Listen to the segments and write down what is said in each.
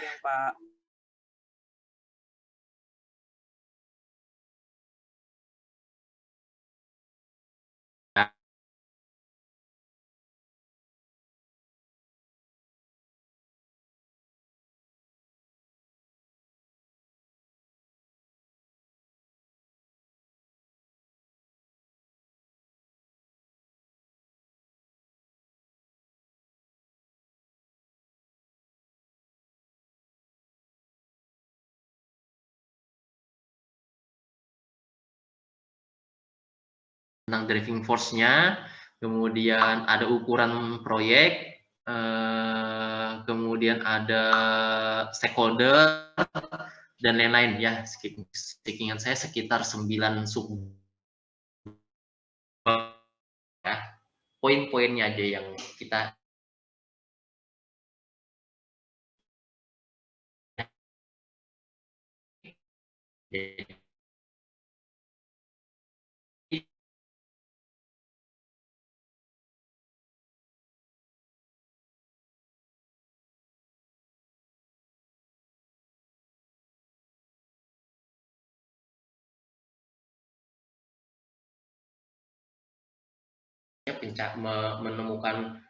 siang, Pak. Tentang driving force-nya, kemudian ada ukuran proyek, kemudian ada stakeholder, dan lain-lain ya. Seingat saya sekitar 9 sub ya. Poin-poinnya aja yang kita menemukan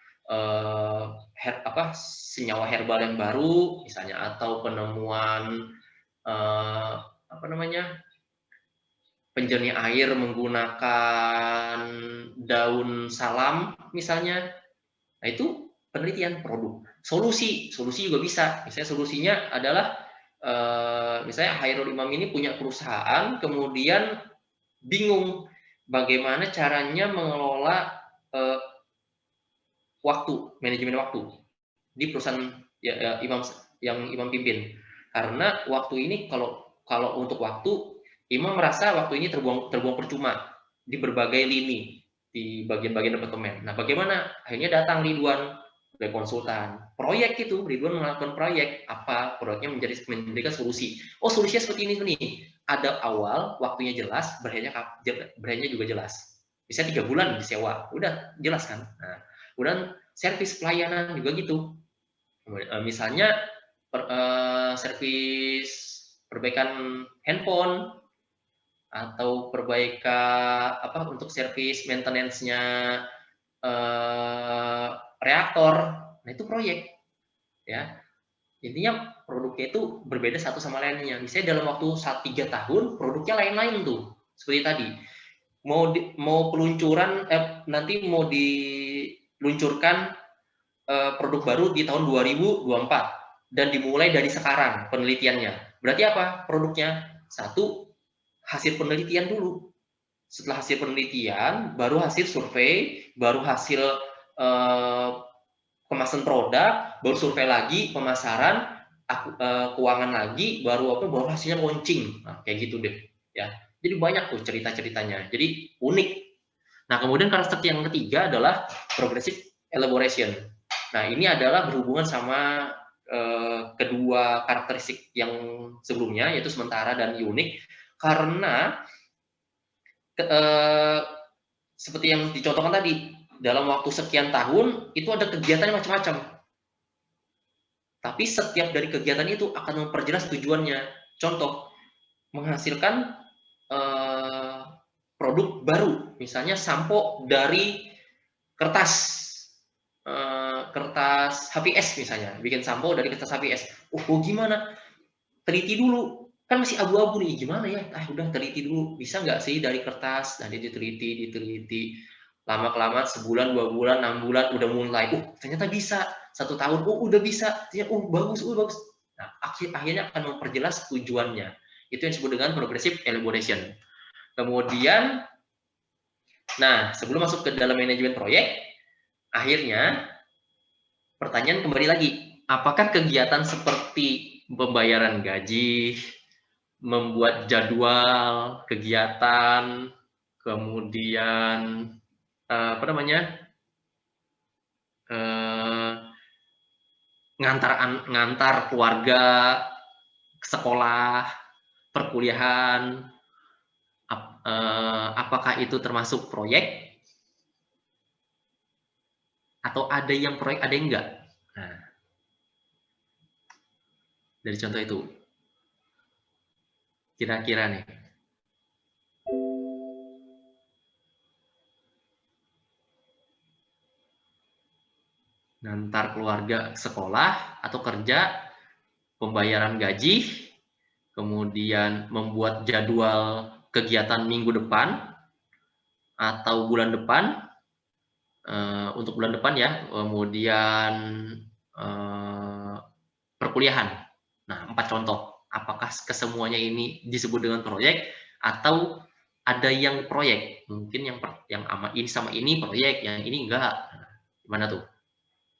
senyawa herbal yang baru misalnya, atau penemuan penjernih air menggunakan daun salam misalnya. Nah, itu penelitian produk. Solusi juga bisa. Misalnya solusinya adalah misalnya Hairul Imam ini punya perusahaan, kemudian bingung bagaimana caranya mengelola manajemen waktu di perusahaan yang Imam pimpin. Karena waktu ini kalau untuk waktu, Imam merasa waktu ini terbuang percuma di berbagai lini, di bagian-bagian departemen. Nah, bagaimana? Akhirnya datang Ridwan sebagai konsultan. Proyek itu, Ridwan melakukan proyek. Apa? Proyeknya memberikan solusi. Oh, solusinya seperti ini nih. Ada awal, waktunya jelas, berakhirnya juga jelas. Bisa 3 bulan disewa. Udah, jelas kan? Nah, kemudian servis pelayanan juga gitu. Misalnya servis perbaikan handphone, atau perbaikan untuk servis maintenance-nya reaktor. Nah, itu proyek ya. Intinya produknya itu berbeda satu sama lainnya. Misalnya dalam waktu 3 tahun produknya lain-lain tuh. Seperti tadi. Mau peluncuran nanti mau diluncurkan produk baru di tahun 2024 dan dimulai dari sekarang penelitiannya. Berarti apa produknya? Satu, hasil penelitian dulu. Setelah hasil penelitian, baru hasil survei, baru hasil kemasan produk, baru survei lagi, pemasaran, keuangan lagi, baru hasilnya launching. Nah, kayak gitu deh ya. Jadi banyak tuh cerita-ceritanya. Jadi unik. Nah, kemudian karakteristik yang ketiga adalah progressive elaboration. Nah, ini adalah berhubungan sama kedua karakteristik yang sebelumnya, yaitu sementara dan unik, karena seperti yang dicontohkan tadi, dalam waktu sekian tahun itu ada kegiatannya macam-macam. Tapi setiap dari kegiatan itu akan memperjelas tujuannya. Contoh, menghasilkan produk baru, misalnya sampo dari kertas HPS misalnya, bikin sampo dari kertas HPS. Oh, gimana? Teliti dulu, kan masih abu-abu nih, gimana ya? Udah teliti dulu, bisa nggak sih dari kertas? Nah, dia diteliti, lama-kelamaan sebulan, 2 bulan, 6 bulan, udah mulai. Ternyata bisa. 1 tahun, udah bisa. Bagus, bagus. Nah, akhirnya akan memperjelas tujuannya. Itu yang disebut dengan progressive elaboration. Kemudian, nah, sebelum masuk ke dalam manajemen proyek, akhirnya pertanyaan kembali lagi, apakah kegiatan seperti pembayaran gaji, membuat jadwal kegiatan, kemudian ngantar keluarga ke sekolah, perkuliahan, apakah itu termasuk proyek? Atau ada yang proyek, ada yang enggak? Nah, dari contoh itu? Kira-kira nih. Ngantar keluarga sekolah atau kerja, pembayaran gaji, kemudian membuat jadwal kegiatan minggu depan atau bulan depan, untuk bulan depan ya, kemudian perkuliahan. Nah, 4 contoh. Apakah kesemuanya ini disebut dengan proyek atau ada yang proyek? Mungkin yang ini sama ini proyek, yang ini enggak. Gimana tuh?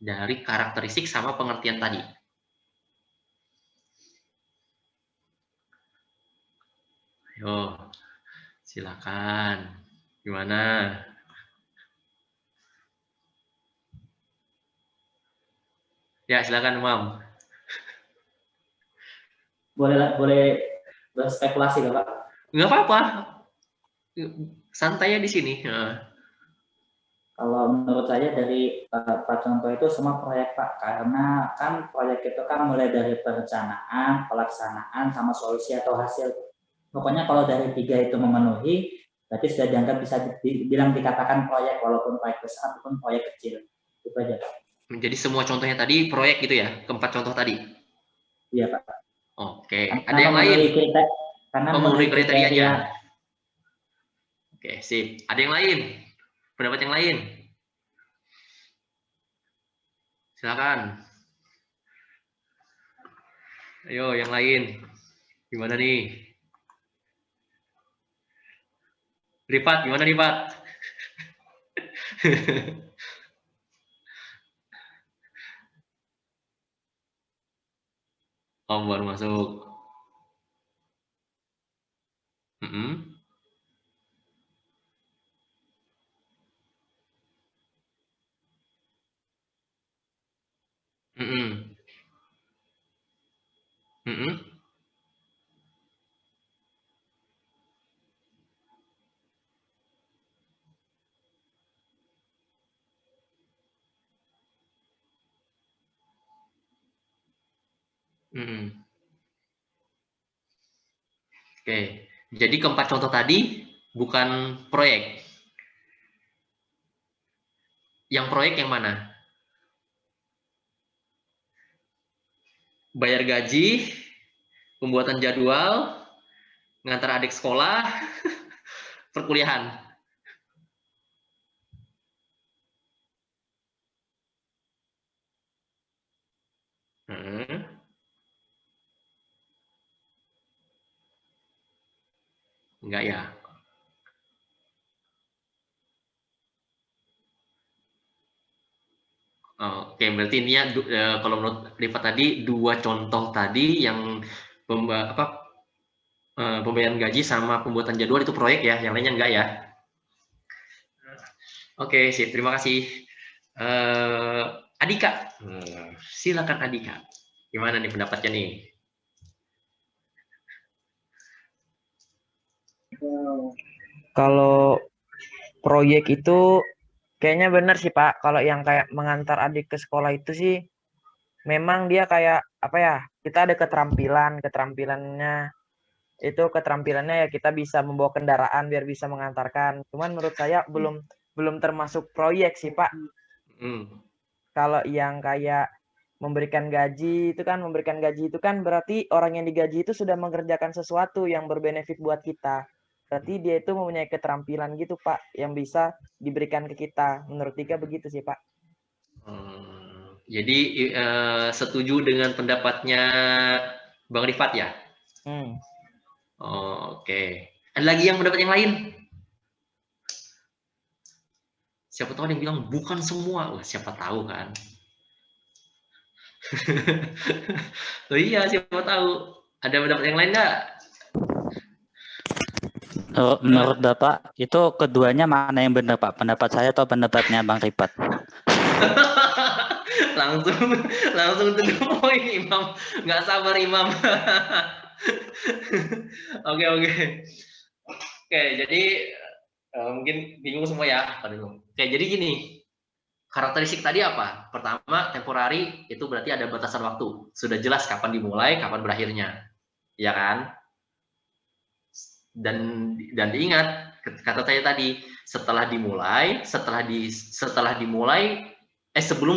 Dari karakteristik sama pengertian tadi. Ayo, silakan. Gimana? Ya, silakan, Mam. Boleh berspekulasi Bapak? Nggak apa-apa. Santai ya di sini. Kalau menurut saya dari Pak contoh itu semua proyek Pak, karena kan proyek itu kan mulai dari perencanaan, pelaksanaan, sama solusi atau hasil. Pokoknya kalau dari 3 itu memenuhi, berarti sudah dianggap bisa dibilang dikatakan proyek, walaupun proyek besar ataupun proyek kecil. Itu aja Pak. Jadi semua contohnya tadi proyek gitu ya? Keempat contoh tadi? Iya Pak. Oke. Karena Ada yang lain? memenuhi Memenuhi kriterianya. kriteria. Oke, sip. Ada yang lain? Pendapat yang lain? Silakan. Ayo, yang lain. Gimana nih? Rifat, gimana Rifat? Oh, baru masuk. Mm-mm. Mm-mm. Mm-mm. Mm-mm. Oke, jadi keempat contoh tadi bukan proyek. Yang proyek yang mana? Bayar gaji, pembuatan jadwal, ngantar adik sekolah, perkuliahan. Hmm. Enggak ya? Oke, berarti intinya kalau menurut Rifat tadi dua contoh tadi yang pembayaran gaji sama pembuatan jadwal itu proyek ya, yang lainnya enggak ya? Oke, sip. Terima kasih. Adika, silakan Adika. Gimana nih pendapatnya nih? Kalau proyek itu kayaknya benar sih Pak. Kalau yang kayak mengantar adik ke sekolah itu sih memang dia kayak apa ya? Kita ada keterampilannya ya kita bisa membawa kendaraan biar bisa mengantarkan. Cuman menurut saya belum termasuk proyek sih Pak. Kalau yang kayak memberikan gaji itu kan berarti orang yang digaji itu sudah mengerjakan sesuatu yang berbenefit buat kita. Berarti dia itu mempunyai keterampilan gitu Pak yang bisa diberikan ke kita. Menurut Tika begitu sih Pak. Jadi setuju dengan pendapatnya Bang Rifat ya? Oke. Ada lagi yang pendapat yang lain? Siapa tahu ada yang bilang bukan semua. Wah, siapa tahu kan? Oh iya, siapa tahu. Ada pendapat yang lain nggak? Menurut Bapak, itu keduanya mana yang benar Pak? Pendapat saya atau pendapatnya Bang Rifat? langsung to the point Imam, nggak sabar Imam. Oke, jadi mungkin bingung semua ya. Oke, jadi gini, Karakteristik tadi apa? Pertama, temporary itu berarti ada batasan waktu. Sudah jelas kapan dimulai, kapan berakhirnya. Ya kan? Dan diingat kata saya tadi, sebelum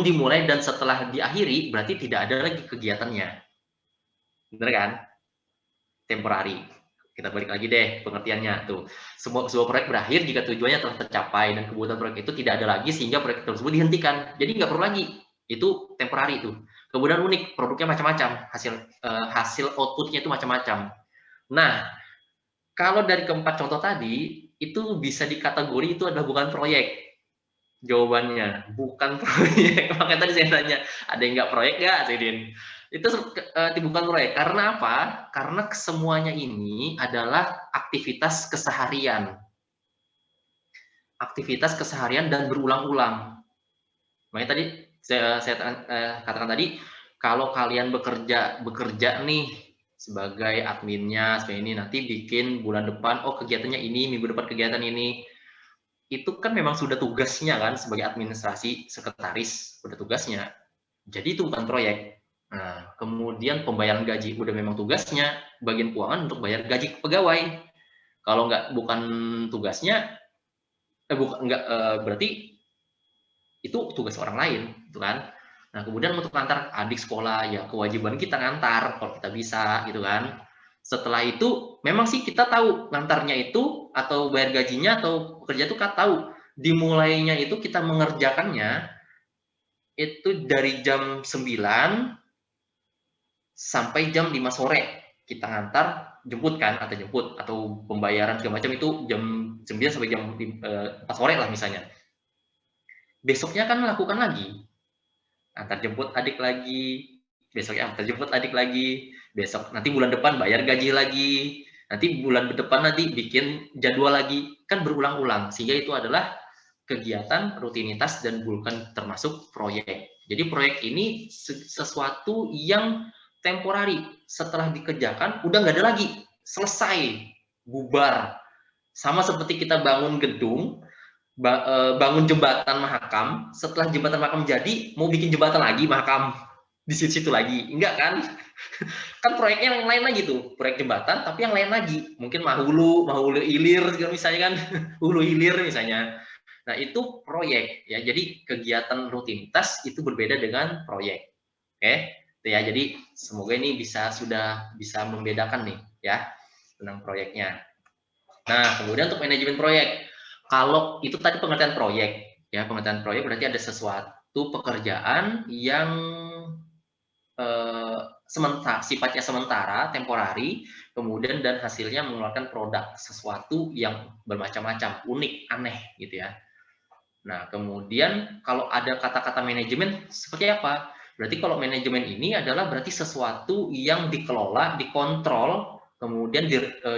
dimulai dan setelah diakhiri berarti tidak ada lagi kegiatannya. Benar kan? Temporary. Kita balik lagi deh pengertiannya tuh. Sebuah proyek berakhir jika tujuannya telah tercapai dan kebutuhan proyek itu tidak ada lagi sehingga proyek tersebut dihentikan. Jadi nggak perlu lagi. Itu temporary itu. Kemudian unik, produknya macam-macam, hasil outputnya itu macam-macam. Nah, kalau dari keempat contoh tadi itu bisa dikategori itu adalah bukan proyek. Jawabannya bukan proyek. Makanya tadi saya tanya, ada yang nggak proyek nggak, Sidin? Itu bukan proyek. Karena apa? Karena semuanya ini adalah aktivitas keseharian. Aktivitas keseharian dan berulang-ulang. Makanya tadi saya katakan tadi, kalau kalian bekerja nih sebagai adminnya, seperti ini nanti bikin bulan depan, oh kegiatannya ini, minggu depan kegiatan ini. Itu kan memang sudah tugasnya kan sebagai administrasi, sekretaris, sudah tugasnya. Jadi itu bukan proyek. Nah, kemudian pembayaran gaji udah memang tugasnya bagian keuangan untuk bayar gaji ke pegawai. Kalau bukan tugasnya, berarti itu tugas orang lain, gitu kan? Nah, kemudian untuk ngantar adik sekolah, ya kewajiban kita ngantar kalau kita bisa, gitu kan? Setelah itu, memang sih kita tahu ngantarnya itu atau bayar gajinya atau pekerja itu kita tahu. Dimulainya itu kita mengerjakannya itu dari jam 9 sampai jam 5 sore kita ngantar, jemput kan, atau pembayaran segala macam itu jam 9 sampai jam 4 sore lah misalnya. Besoknya kan lakukan lagi. Antar jemput adik lagi, besoknya antar jemput adik lagi, besok nanti bulan depan bayar gaji lagi, nanti bulan depan nanti bikin jadwal lagi, kan berulang-ulang, sehingga itu adalah kegiatan rutinitas dan bukan termasuk proyek. Jadi proyek ini sesuatu yang temporary, setelah dikerjakan udah nggak ada lagi, selesai, bubar. Sama seperti kita bangun gedung, bangun jembatan Mahakam, setelah jembatan Mahakam jadi, mau bikin jembatan lagi Mahakam di situ lagi, enggak kan? Kan proyeknya yang lain lagi tuh, proyek jembatan, tapi yang lain lagi, mungkin Mahulu Hilir misalnya kan, Hulu Hilir misalnya. Nah itu proyek ya, jadi kegiatan rutinitas itu berbeda dengan proyek, oke? Ya, jadi semoga ini sudah bisa membedakan nih ya tentang proyeknya. Nah kemudian untuk manajemen proyek. Kalau itu tadi pengertian proyek, ya pengertian proyek berarti ada sesuatu pekerjaan yang sifatnya sementara, temporary, kemudian dan hasilnya mengeluarkan produk sesuatu yang bermacam-macam, unik, aneh, gitu ya. Nah kemudian kalau ada kata-kata manajemen seperti apa? Berarti kalau manajemen ini adalah berarti sesuatu yang dikelola, dikontrol, kemudian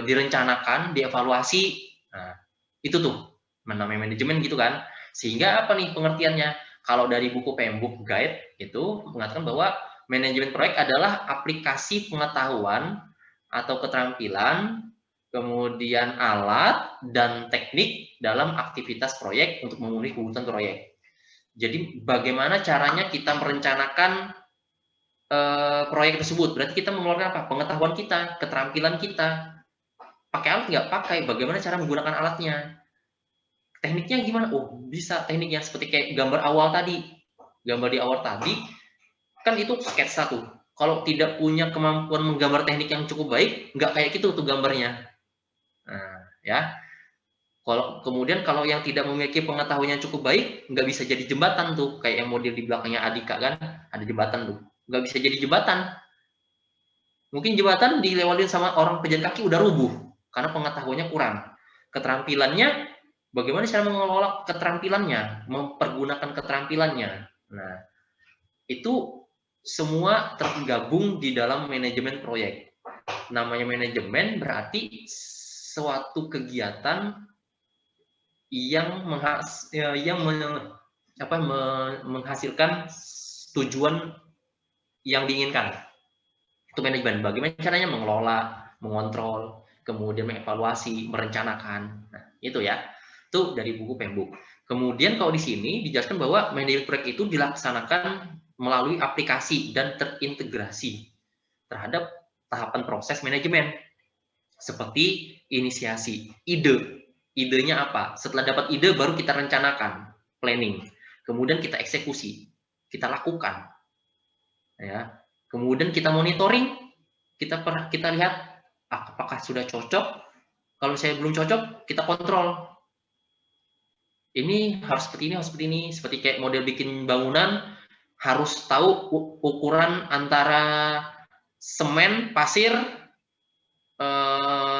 direncanakan, dievaluasi. Nah itu tuh namanya manajemen gitu kan. Sehingga apa nih pengertiannya? Kalau dari buku Pembook Guide itu mengatakan bahwa manajemen proyek adalah aplikasi pengetahuan atau keterampilan, kemudian alat dan teknik dalam aktivitas proyek untuk memenuhi kebutuhan proyek. Jadi bagaimana caranya kita merencanakan proyek tersebut? Berarti kita mengeluarkan apa? Pengetahuan kita, keterampilan kita. Pakai alat nggak? Pakai. Bagaimana cara menggunakan alatnya? Tekniknya gimana? Oh, bisa teknik yang seperti kayak gambar awal tadi. Gambar di awal tadi, kan itu sketsa tuh. Kalau tidak punya kemampuan menggambar teknik yang cukup baik, nggak kayak gitu tuh gambarnya. Nah, ya. Kemudian kalau yang tidak memiliki pengetahuan yang cukup baik, nggak bisa jadi jembatan tuh. Kayak yang model di belakangnya Adika kan, ada jembatan tuh. Nggak bisa jadi jembatan. Mungkin jembatan dilewatin sama orang pejalan kaki udah rubuh, karena pengetahuannya kurang. Keterampilannya, bagaimana cara mengelola keterampilannya, mempergunakan keterampilannya. Nah, itu semua tergabung di dalam manajemen proyek. Namanya manajemen berarti suatu kegiatan yang menghasilkan tujuan yang diinginkan. Itu manajemen. Bagaimana caranya mengelola, mengontrol, kemudian mengevaluasi, merencanakan. Nah, itu ya. Itu dari buku Pembuk. Kemudian kalau di sini dijelaskan bahwa manajemen proyek itu dilaksanakan melalui aplikasi dan terintegrasi terhadap tahapan proses manajemen seperti inisiasi, ide. Idenya apa? Setelah dapat ide baru kita rencanakan, planning. Kemudian kita eksekusi, kita lakukan. Ya. Kemudian kita monitoring, kita lihat apakah sudah cocok. Kalau saya belum cocok, kita kontrol. Ini harus seperti ini, harus seperti ini. Seperti kayak model bikin bangunan, harus tahu ukuran antara semen, pasir,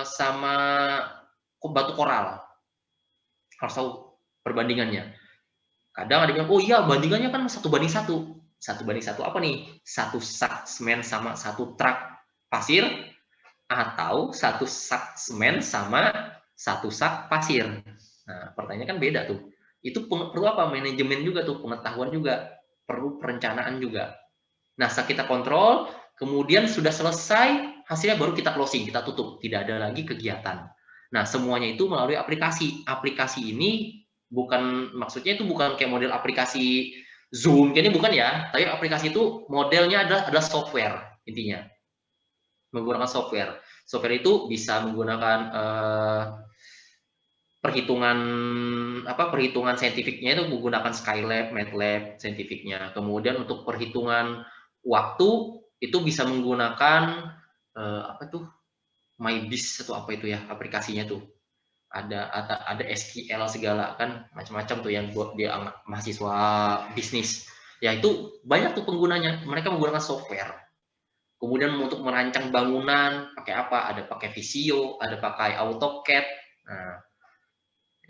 sama batu koral. Harus tahu perbandingannya. Kadang ada yang bilang, oh iya bandingannya kan 1:1. 1:1 apa nih? 1 sak semen sama 1 truk pasir, atau 1 sak semen sama 1 sak pasir. Nah, pertanyaannya kan beda tuh. Itu perlu apa? Manajemen juga tuh, pengetahuan juga, perlu perencanaan juga. Nah, setelah kita kontrol, kemudian sudah selesai, hasilnya baru kita closing, kita tutup. Tidak ada lagi kegiatan. Nah, semuanya itu melalui aplikasi. Aplikasi ini bukan, maksudnya itu bukan kayak model aplikasi Zoom, ini bukan ya. Tapi aplikasi itu modelnya adalah software, intinya. Menggunakan software. Software itu bisa menggunakan perhitungan saintifiknya itu menggunakan Skylab, MATLAB saintifiknya. Kemudian untuk perhitungan waktu itu bisa menggunakan MyBiz atau apa itu ya aplikasinya tuh. Ada SQL segala kan macam-macam tuh yang buat dia mahasiswa bisnis. Ya itu banyak tuh penggunanya. Mereka menggunakan software. Kemudian untuk merancang bangunan pakai apa? Ada pakai Visio, ada pakai AutoCAD. Nah,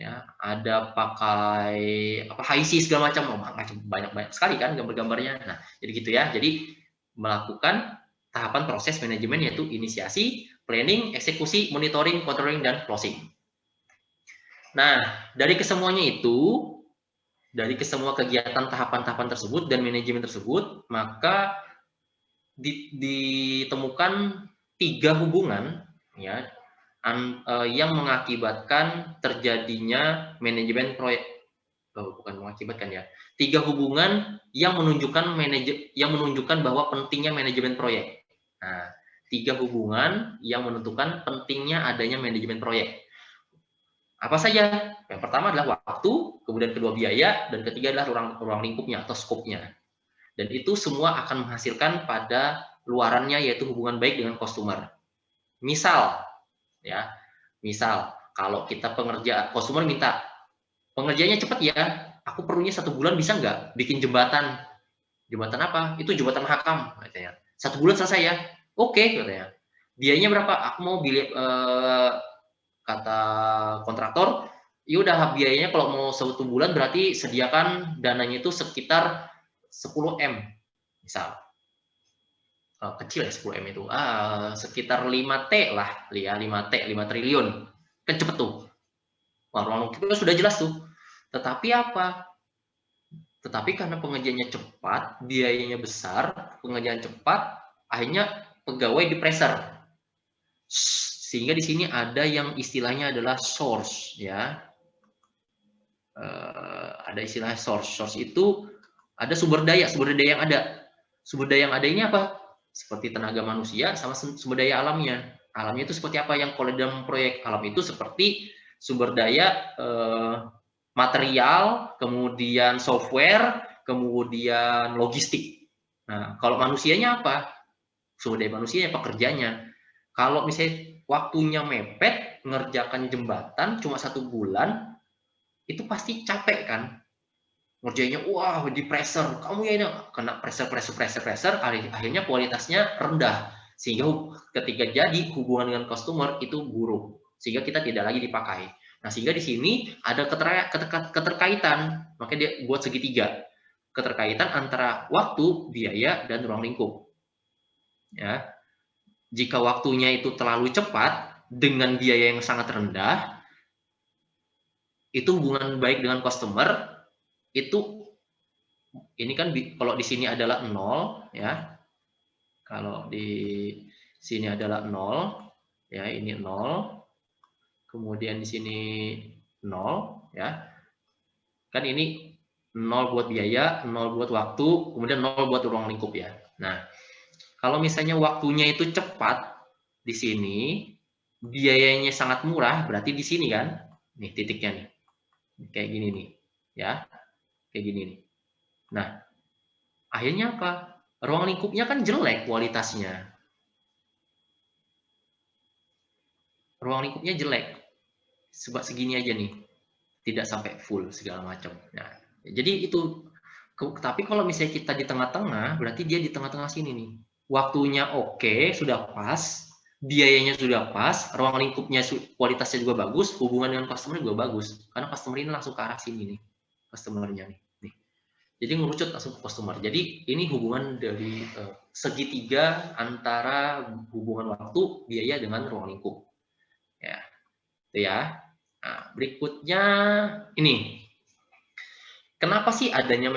ya ada pakai HiSys segala macam, banyak sekali kan gambar-gambarnya. Nah, jadi gitu ya. Jadi melakukan tahapan proses manajemen yaitu inisiasi, planning, eksekusi, monitoring, controlling, dan closing. Nah, dari kesemuanya itu, dari kesemua kegiatan tahapan-tahapan tersebut dan manajemen tersebut, maka ditemukan 3 hubungan ya yang mengakibatkan terjadinya manajemen proyek. Bukan mengakibatkan ya. 3 hubungan yang menunjukkan bahwa pentingnya manajemen proyek. Nah, 3 hubungan yang menentukan pentingnya adanya manajemen proyek. Apa saja? Yang pertama adalah waktu, kemudian kedua biaya, dan ketiga adalah ruang lingkupnya atau skopnya. Dan itu semua akan menghasilkan pada luarannya yaitu hubungan baik dengan customer. Misal, ya, kalau kita customer minta pengerjaannya cepat ya, aku perlunya 1 bulan bisa nggak bikin jembatan? Jembatan apa? Itu jembatan Mahakam, katanya. 1 bulan selesai ya? Oke, katanya. Biayanya berapa? Aku mau kata kontraktor, ya udah biayanya kalau mau 1 bulan berarti sediakan dananya itu sekitar 10 M, misal. Kecil ya 10 M itu. Sekitar 5 T lah, ya 5 triliun. Kan cepet tuh. Ruang lingkupnya sudah jelas tuh. Tetapi apa? Tetapi karena pengerjaannya cepat, biayanya besar, pengerjaan cepat, akhirnya pegawai di-pressure. Sehingga di sini ada yang istilahnya adalah source, ya. Ada istilah source. Source itu ada sumber daya yang ada. Sumber daya yang ada ini apa? Seperti tenaga manusia sama sumber daya alamnya. Alamnya itu seperti apa yang kalau dalam proyek alam itu seperti sumber daya material, kemudian software, kemudian logistik. Nah, kalau manusianya apa? Sumber daya manusianya, pekerjanya. Kalau misalnya waktunya mepet, ngerjakan jembatan cuma 1 bulan, itu pasti capek kan? Ngerjainnya, wah, di pressure. Kamu ya ini kena pressure, akhirnya kualitasnya rendah. Sehingga ketika jadi hubungan dengan customer itu buruk. Sehingga kita tidak lagi dipakai. Nah, sehingga di sini ada keterkaitan. Makanya dia buat segitiga. Keterkaitan antara waktu, biaya, dan ruang lingkup. Ya. Jika waktunya itu terlalu cepat dengan biaya yang sangat rendah, itu hubungan baik dengan customer itu ini kan kalau di sini adalah 0 ya. Kalau di sini adalah 0 ya, ini 0. Kemudian di sini 0. ya. Kan ini 0 buat biaya, 0 buat waktu, kemudian 0 buat ruang lingkup ya. Nah, kalau misalnya waktunya itu cepat di sini, biayanya sangat murah, berarti di sini kan, nih titiknya nih, kayak gini nih, ya, kayak gini nih. Nah, akhirnya apa? Ruang lingkupnya kan jelek kualitasnya. Ruang lingkupnya jelek, sebab segini aja nih, tidak sampai full segala macam. Nah, jadi itu. Tapi kalau misalnya kita di tengah-tengah, berarti dia di tengah-tengah sini nih. Waktunya oke, sudah pas, biayanya sudah pas, ruang lingkupnya kualitasnya juga bagus, hubungan dengan customer juga bagus. Karena customer ini langsung ke arah sini nih, customernya nih. Jadi ngerucut langsung ke customer. Jadi ini hubungan dari segitiga antara hubungan waktu, biaya dengan ruang lingkup. Ya, itu ya. Nah, berikutnya ini. Kenapa sih adanya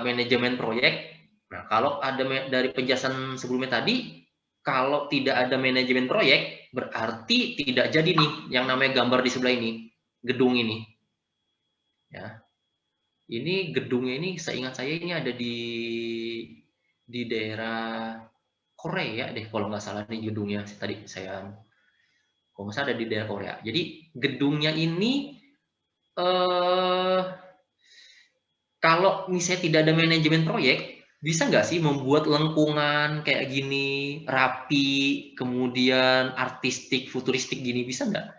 manajemen proyek? Nah, kalau ada dari penjelasan sebelumnya tadi, kalau tidak ada manajemen proyek, berarti tidak jadi nih yang namanya gambar di sebelah ini, gedung ini. Ya, ini gedungnya ini, seingat saya ini ada di daerah Korea deh, kalau nggak salah nih gedungnya. Tadi saya, kalau nggak salah ada di daerah Korea. Jadi gedungnya ini kalau misalnya tidak ada manajemen proyek, bisa nggak sih membuat lengkungan kayak gini, rapi, kemudian artistik, futuristik gini, bisa nggak?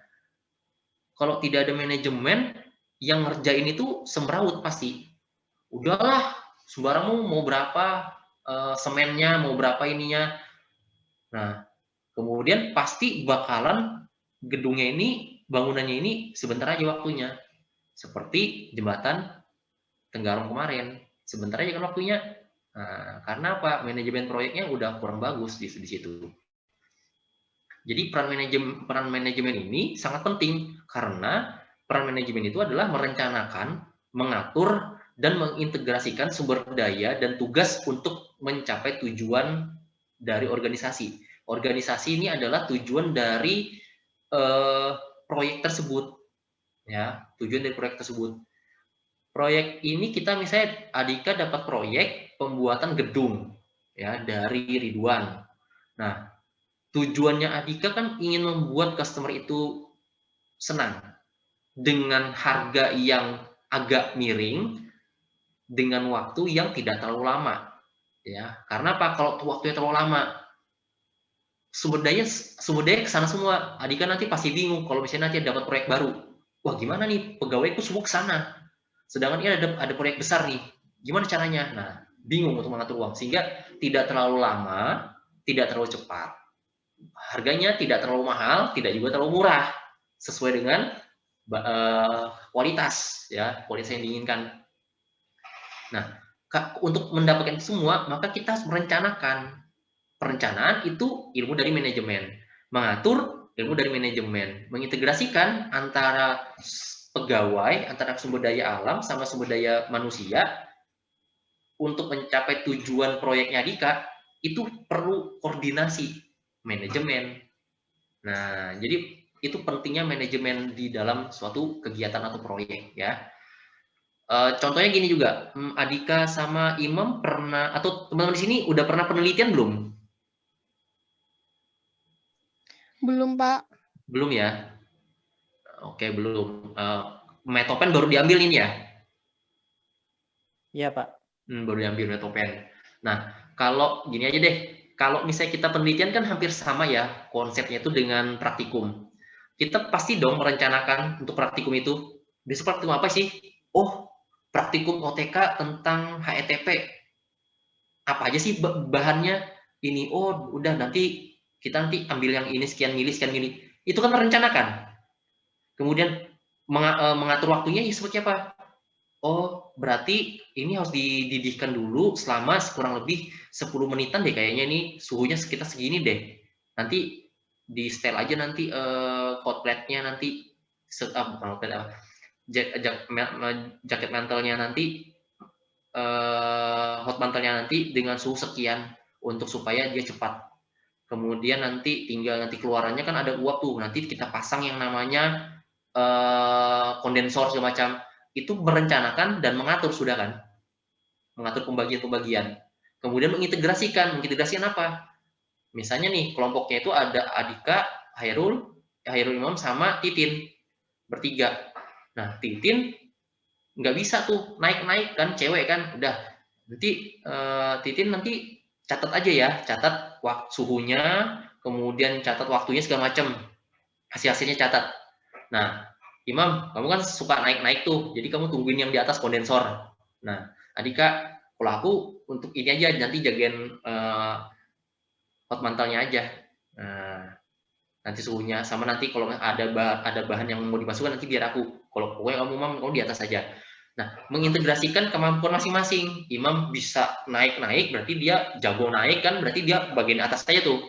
Kalau tidak ada manajemen, yang ngerjain itu semrawut pasti. Udahlah, sembarang mau berapa semennya, mau berapa ininya. Nah, kemudian pasti bakalan gedungnya ini, bangunannya ini sebentar aja waktunya. Seperti jembatan Tenggarong kemarin, sebentar aja kan waktunya. Nah, karena apa? Manajemen proyeknya udah kurang bagus di situ. Jadi peran manajemen ini sangat penting karena peran manajemen itu adalah merencanakan, mengatur, dan mengintegrasikan sumber daya dan tugas untuk mencapai tujuan dari organisasi. Organisasi ini adalah tujuan dari proyek tersebut, ya, tujuan dari proyek tersebut. Proyek ini kita misalnya Adika dapat proyek pembuatan gedung ya dari Ridwan. Nah, tujuannya Adika kan ingin membuat customer itu senang dengan harga yang agak miring, dengan waktu yang tidak terlalu lama. Ya, karena apa? Kalau waktunya terlalu lama, sumber daya ke sana semua. Adika nanti pasti bingung kalau misalnya nanti dapat proyek baru. Wah, gimana nih? Pegawaiku semua ke sana. Sedangkan ini ada proyek besar nih, gimana caranya? Nah, bingung untuk mengatur uang, sehingga tidak terlalu lama, tidak terlalu cepat, harganya tidak terlalu mahal, tidak juga terlalu murah, sesuai dengan kualitas, ya, kualitas yang diinginkan. Nah, untuk mendapatkan itu semua, maka kita harus merencanakan. Perencanaan itu ilmu dari manajemen, mengatur ilmu dari manajemen, mengintegrasikan antara pegawai, antara sumber daya alam sama sumber daya manusia untuk mencapai tujuan proyeknya Dika, itu perlu koordinasi manajemen. Nah, jadi itu pentingnya manajemen di dalam suatu kegiatan atau proyek, ya. Contohnya gini juga, Adika sama Imam pernah, atau teman-teman di sini udah pernah penelitian belum? Belum, Pak. Belum ya? Oke, belum. Metopen baru diambil ini ya? Iya, Pak. Baru diambil metopen. Nah, kalau gini aja deh, kalau misalnya kita penelitian kan hampir sama ya, konsepnya itu dengan praktikum. Kita pasti dong merencanakan untuk praktikum itu. Besok praktikum apa sih? Oh, praktikum OTK tentang HETP. Apa aja sih bahannya? Ini, oh udah nanti kita nanti ambil yang ini, sekian mili. Itu kan merencanakan. Kemudian mengatur waktunya ya seperti apa? Oh, berarti ini harus dididihkan dulu selama kurang lebih 10 menitan deh kayaknya nih, suhunya sekitar segini deh. Nanti di setel aja nanti hot plate-nya nanti jaket mantelnya nanti hot mantelnya nanti dengan suhu sekian untuk supaya dia cepat. Kemudian nanti tinggal nanti keluarannya kan ada uap tuh, nanti kita pasang yang namanya kondensor segala macam, itu merencanakan dan mengatur sudah kan, mengatur pembagian-pembagian. Kemudian mengintegrasikan apa? Misalnya nih kelompoknya itu ada Adika, Hairul Imam sama Titin bertiga. Nah Titin nggak bisa tuh naik kan, cewek kan, udah nanti Titin nanti catat aja ya, catat suhunya, kemudian catat waktunya segala macam, hasilnya catat. Nah Imam, kamu kan suka naik tuh, jadi kamu tungguin yang di atas kondensor. Nah Adika, kalau aku untuk ini aja, nanti jagain hot mantelnya aja. Nah, nanti suhunya sama, nanti kalau ada bahan yang mau dimasukkan nanti biar aku. Kalau pokoknya kamu di atas aja. Nah, mengintegrasikan kemampuan masing-masing. Imam bisa naik berarti dia jago naik kan, berarti dia bagian atas saja tuh.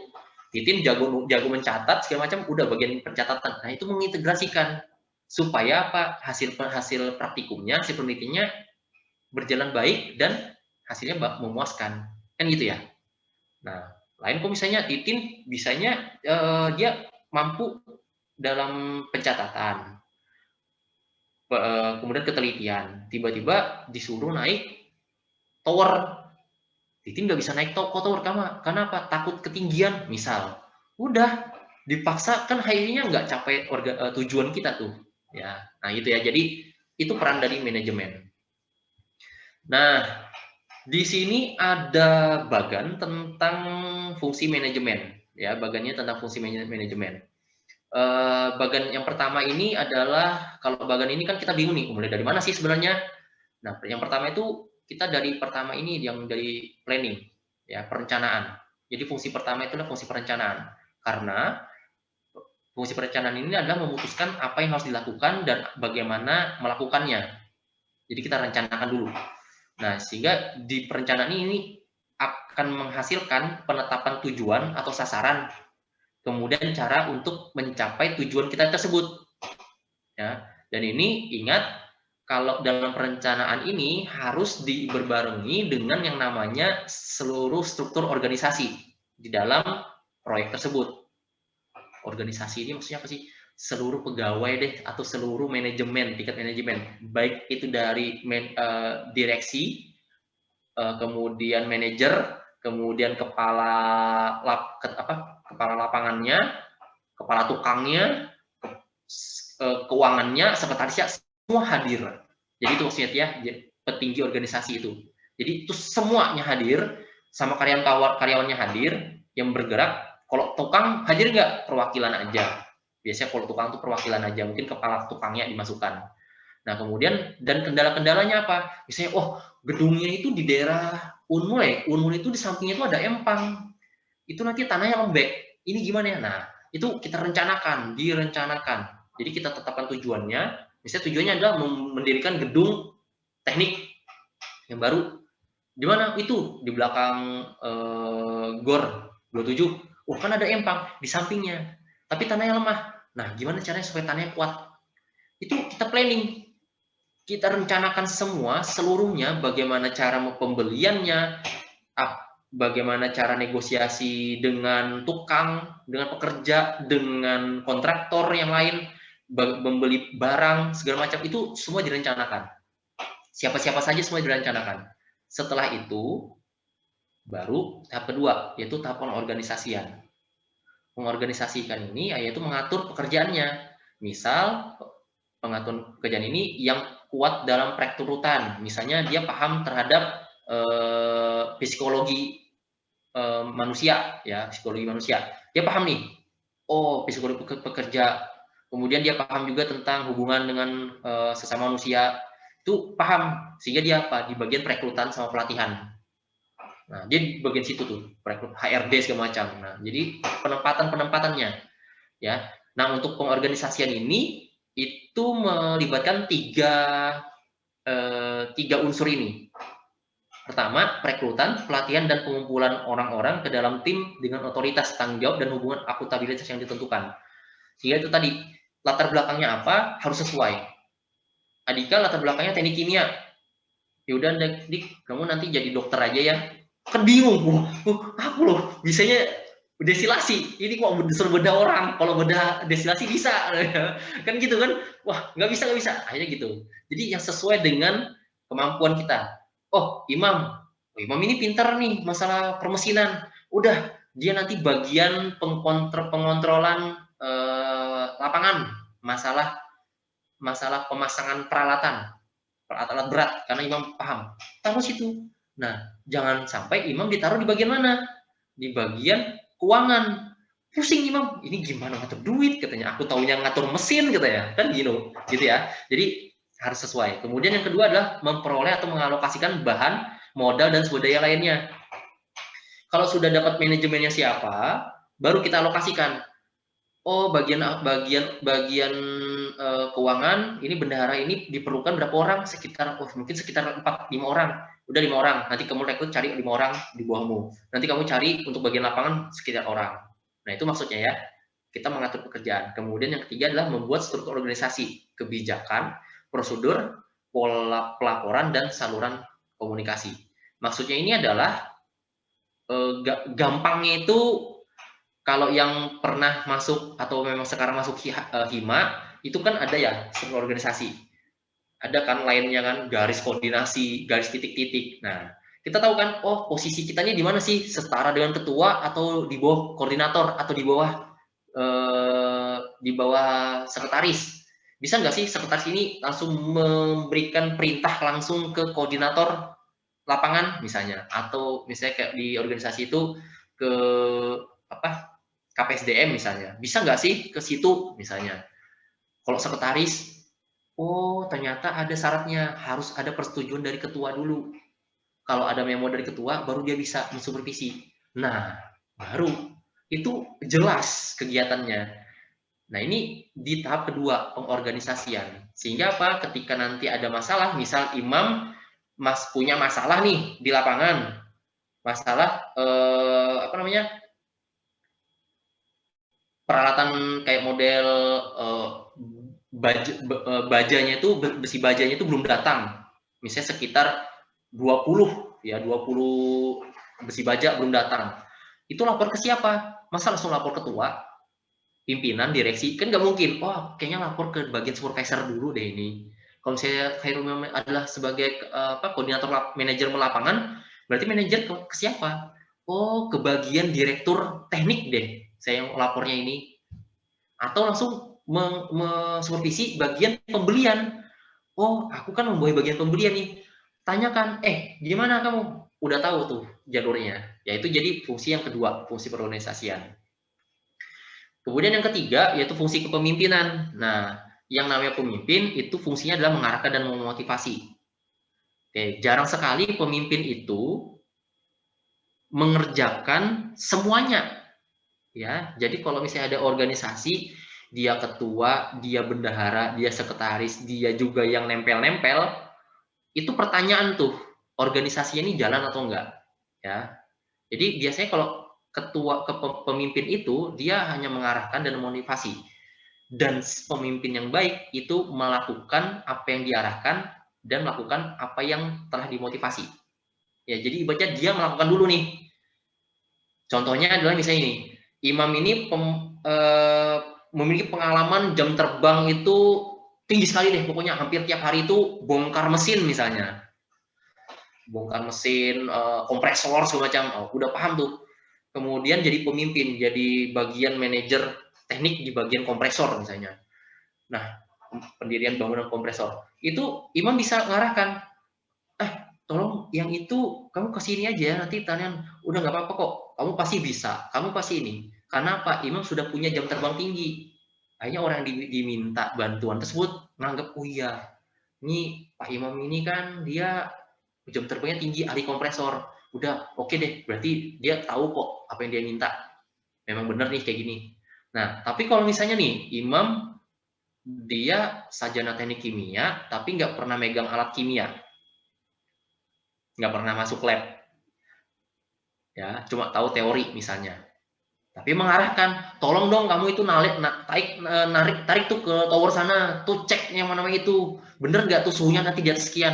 Titin jago mencatat segala macam, udah bagian pencatatan. Nah, itu mengintegrasikan supaya apa? Hasil praktikumnya, hasil penelitiannya berjalan baik dan hasilnya memuaskan. Kan gitu ya. Nah, lain kok misalnya Titin bisanya dia mampu dalam pencatatan, kemudian ketelitian, tiba-tiba disuruh naik tower, Titin nggak bisa naik tower, karena apa? Takut ketinggian misal, udah dipaksa kan akhirnya nggak capai tujuan kita tuh ya. Nah itu ya, jadi itu peran dari manajemen. Nah di sini ada bagan tentang fungsi manajemen, ya, bagannya tentang fungsi manajemen. Bagan yang pertama ini adalah, kalau bagan ini kan kita bingung nih, mulai dari mana sih sebenarnya? Nah, yang pertama itu kita dari pertama ini yang dari planning, ya, perencanaan. Jadi fungsi pertama itu adalah fungsi perencanaan, karena fungsi perencanaan ini adalah memutuskan apa yang harus dilakukan dan bagaimana melakukannya. Jadi kita rencanakan dulu. Nah, sehingga di perencanaan ini akan menghasilkan penetapan tujuan atau sasaran, kemudian cara untuk mencapai tujuan kita tersebut. Ya, dan ini ingat, kalau dalam perencanaan ini harus diberbarengi dengan yang namanya seluruh struktur organisasi di dalam proyek tersebut. Organisasi ini maksudnya apa sih? Seluruh pegawai deh, atau seluruh manajemen, tingkat manajemen, baik itu dari direksi, kemudian manajer, kemudian kepala lapangannya, kepala tukangnya, keuangannya, sekretarisnya, semua hadir. Jadi itu maksudnya ya, petinggi organisasi itu. Jadi itu semuanya hadir, sama karyawannya hadir, yang bergerak. Kalau tukang hadir nggak? Perwakilan aja. Biasanya kalau tukang itu perwakilan aja, mungkin kepala tukangnya dimasukkan. Nah kemudian, dan kendala-kendalanya apa? Misalnya, oh gedungnya itu di daerah Unmul, Unmul itu di sampingnya itu ada empang, itu nanti tanahnya lembek, ini gimana ya? Nah itu kita direncanakan. Jadi kita tetapkan tujuannya. Misalnya tujuannya adalah mendirikan gedung teknik yang baru. Di mana itu? Di belakang GOR 27. Oh kan ada empang di sampingnya, tapi tanahnya lemah. Nah gimana caranya supaya tanahnya kuat? Itu kita planning, kita rencanakan semua seluruhnya, bagaimana cara pembeliannya, bagaimana cara negosiasi dengan tukang, dengan pekerja, dengan kontraktor yang lain, membeli barang segala macam, itu semua direncanakan. Siapa-siapa saja semua direncanakan. Setelah itu baru tahap kedua, yaitu tahap pengorganisasian. Mengorganisasikan ini yaitu mengatur pekerjaannya. Misal pengatur pekerjaan ini yang kuat dalam perekrutan, misalnya dia paham terhadap psikologi manusia, ya, psikologi manusia. Dia paham nih, oh psikologi pekerja. Kemudian dia paham juga tentang hubungan dengan sesama manusia, itu paham, sehingga dia apa, di bagian perekrutan sama pelatihan. Nah, dia di bagian situ tuh, perekrut HRD segala macam. Nah, jadi penempatannya, ya. Nah, untuk pengorganisasian ini itu melibatkan tiga unsur ini. Pertama, perekrutan, pelatihan, dan pengumpulan orang-orang ke dalam tim dengan otoritas, tanggung jawab, dan hubungan akuntabilitas yang ditentukan. Sehingga itu tadi, latar belakangnya apa, harus sesuai. Adika latar belakangnya teknik kimia. Yaudah, Dik, kamu nanti jadi dokter aja ya. Kan bingung, aku loh, bisanya Desilasi, ini kok disuruh bedah orang, kalau bedah desilasi bisa, kan gitu kan? Wah, nggak bisa, akhirnya gitu. Jadi yang sesuai dengan kemampuan kita. Oh, Imam ini pintar nih masalah permesinan. Udah, dia nanti bagian pengontrolan lapangan, masalah pemasangan peralatan alat berat, karena Imam paham. Taruh situ. Nah, jangan sampai Imam ditaruh di bagian mana? Di bagian keuangan. Pusing Imam, ini gimana ngatur duit katanya. Aku taunya ngatur mesin katanya. Kan gitu ya. Jadi harus sesuai. Kemudian yang kedua adalah memperoleh atau mengalokasikan bahan, modal dan sumber daya lainnya. Kalau sudah dapat manajemennya siapa, baru kita alokasikan. Oh, bagian keuangan ini bendahara ini diperlukan berapa orang? Mungkin sekitar 4-5 orang. Udah 5 orang. Nanti kamu rekrut cari 5 orang di bawahmu. Nanti kamu cari untuk bagian lapangan sekitar orang. Nah, itu maksudnya ya. Kita mengatur pekerjaan. Kemudian yang ketiga adalah membuat struktur organisasi, kebijakan, prosedur, pola pelaporan dan saluran komunikasi. Maksudnya ini adalah gampangnya itu, kalau yang pernah masuk atau memang sekarang masuk HIMA, itu kan ada ya struktur organisasi. Ada kan lainnya kan, garis koordinasi, garis titik-titik. Nah, kita tahu kan, oh posisi kita ini di mana sih? Setara dengan ketua atau di bawah koordinator atau di bawah sekretaris. Bisa nggak sih sekretaris ini langsung memberikan perintah langsung ke koordinator lapangan misalnya, atau misalnya kayak di organisasi itu ke KPSDM misalnya, bisa nggak sih ke situ misalnya? Kalau sekretaris, oh ternyata ada syaratnya, harus ada persetujuan dari ketua dulu. Kalau ada memo dari ketua, baru dia bisa mensupervisi. Nah, baru itu jelas kegiatannya. Nah, ini di tahap kedua, pengorganisasian. Sehingga apa? Ketika nanti ada masalah, misal Imam punya masalah nih di lapangan, masalah peralatan kayak model bajanya itu, besi bajanya itu belum datang. Misalnya sekitar 20 besi baja belum datang. Itu lapor ke siapa? Masa langsung lapor ketua, pimpinan, direksi? Kan nggak mungkin. Oh, kayaknya lapor ke bagian supervisor dulu deh ini. Kalau saya Khairul adalah sebagai koordinator manajer lapangan, berarti manajer ke siapa? Oh, ke bagian direktur teknik deh saya yang lapornya ini. Atau langsung supervisi bagian pembelian. Oh, aku kan membawahi bagian pembelian nih. Tanyakan, gimana kamu? Udah tahu tuh jalurnya. Yaitu jadi fungsi yang kedua, fungsi perorganisasian. Kemudian yang ketiga, yaitu fungsi kepemimpinan. Nah, yang namanya pemimpin itu fungsinya adalah mengarahkan dan memotivasi. Oke, jarang sekali pemimpin itu mengerjakan semuanya. Ya, jadi kalau misalnya ada organisasi, dia ketua, dia bendahara, dia sekretaris, dia juga yang nempel-nempel, itu pertanyaan tuh, organisasinya ini jalan atau enggak? Ya, jadi biasanya kalau pemimpin itu dia hanya mengarahkan dan memotivasi, dan pemimpin yang baik itu melakukan apa yang diarahkan dan melakukan apa yang telah dimotivasi. Ya, jadi ibaratnya dia melakukan dulu nih. Contohnya adalah misalnya ini. Imam ini memiliki pengalaman jam terbang itu tinggi sekali deh, pokoknya hampir tiap hari itu bongkar mesin misalnya, bongkar mesin, kompresor segala macam, udah paham tuh. Kemudian jadi pemimpin, jadi bagian manajer teknik di bagian kompresor misalnya. Nah, pendirian bangunan kompresor itu Imam bisa mengarahkan, tolong yang itu kamu kesini aja, nanti tanya, udah nggak apa-apa kok, kamu pasti bisa, kamu pasti ini. Karena Pak Imam sudah punya jam terbang tinggi. Akhirnya orang yang diminta bantuan tersebut menganggap, oh iya, ini Pak Imam ini kan dia jam terbangnya tinggi, ahli kompresor. Udah, oke deh, berarti dia tahu kok apa yang dia minta. Memang benar nih kayak gini. Nah, tapi kalau misalnya nih, Imam dia sarjana teknik kimia, tapi nggak pernah megang alat kimia, nggak pernah masuk lab, ya cuma tahu teori misalnya, tapi mengarahkan, tolong dong kamu itu tarik tuh ke tower sana, tuh cek yang mana itu bener nggak tuh suhunya nanti di atas sekian.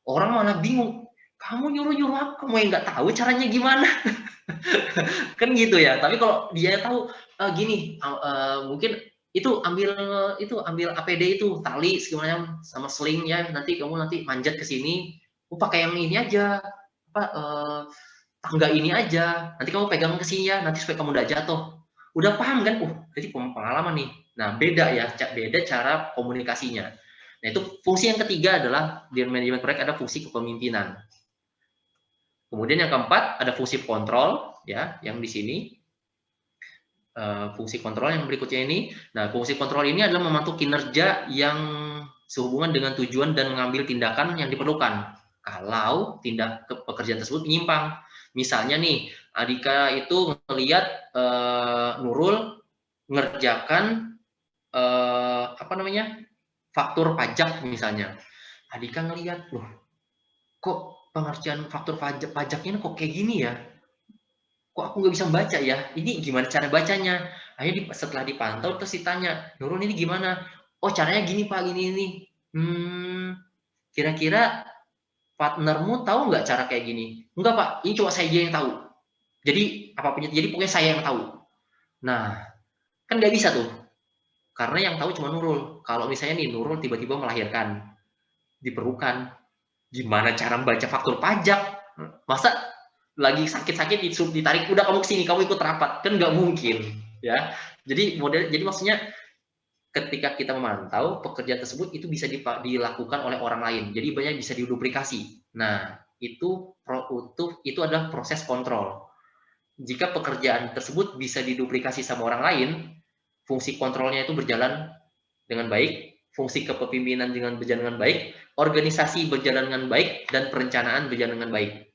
Orang malah bingung, kamu nyuruh-nyuruh aku, kamu yang nggak tahu caranya gimana. Kan gitu ya. Tapi kalau dia tahu gini, mungkin itu ambil APD itu tali segala sama sling ya, nanti kamu manjat ke sini, pakai yang ini aja, apa tangga ini aja, nanti kamu pegang ke sini ya, nanti supaya kamu nggak jatuh. Udah paham kan? Jadi pengalaman nih. Nah, beda ya, beda cara komunikasinya. Nah, itu fungsi yang ketiga adalah di manajemen proyek ada fungsi kepemimpinan. Kemudian yang keempat ada fungsi kontrol ya, yang di sini. Fungsi kontrol yang berikutnya ini. Nah, fungsi kontrol ini adalah memantau kinerja yang sehubungan dengan tujuan dan mengambil tindakan yang diperlukan kalau pekerjaan tersebut menyimpang. Misalnya nih, Adika itu melihat Nurul ngerjakan faktur pajak misalnya. Adika ngelihat, loh, kok pengerjaan faktur pajaknya kok kayak gini ya? Kok aku nggak bisa membaca ya? Ini gimana cara bacanya? Akhirnya setelah dipantau terus ditanya, Nurul ini gimana? Oh, caranya gini Pak, gini. Kira-kira partnermu tahu nggak cara kayak gini? Enggak Pak, ini cuma saya yang tahu. Jadi apapun jadi pokoknya saya yang tahu. Nah, kan nggak bisa tuh. Karena yang tahu cuma Nurul. Kalau misalnya nih Nurul tiba-tiba melahirkan, diperlukan, gimana cara membaca faktur pajak? Masa lagi sakit-sakit ditarik, udah kamu kesini, kamu ikut rapat, kan nggak mungkin ya. Jadi maksudnya ketika kita memantau pekerjaan tersebut itu bisa dilakukan oleh orang lain, jadi banyak bisa diduplikasi. Nah, itu adalah proses kontrol. Jika pekerjaan tersebut bisa diduplikasi sama orang lain, fungsi kontrolnya itu berjalan dengan baik, fungsi kepemimpinan berjalan dengan baik, organisasi berjalan dengan baik, dan perencanaan berjalan dengan baik.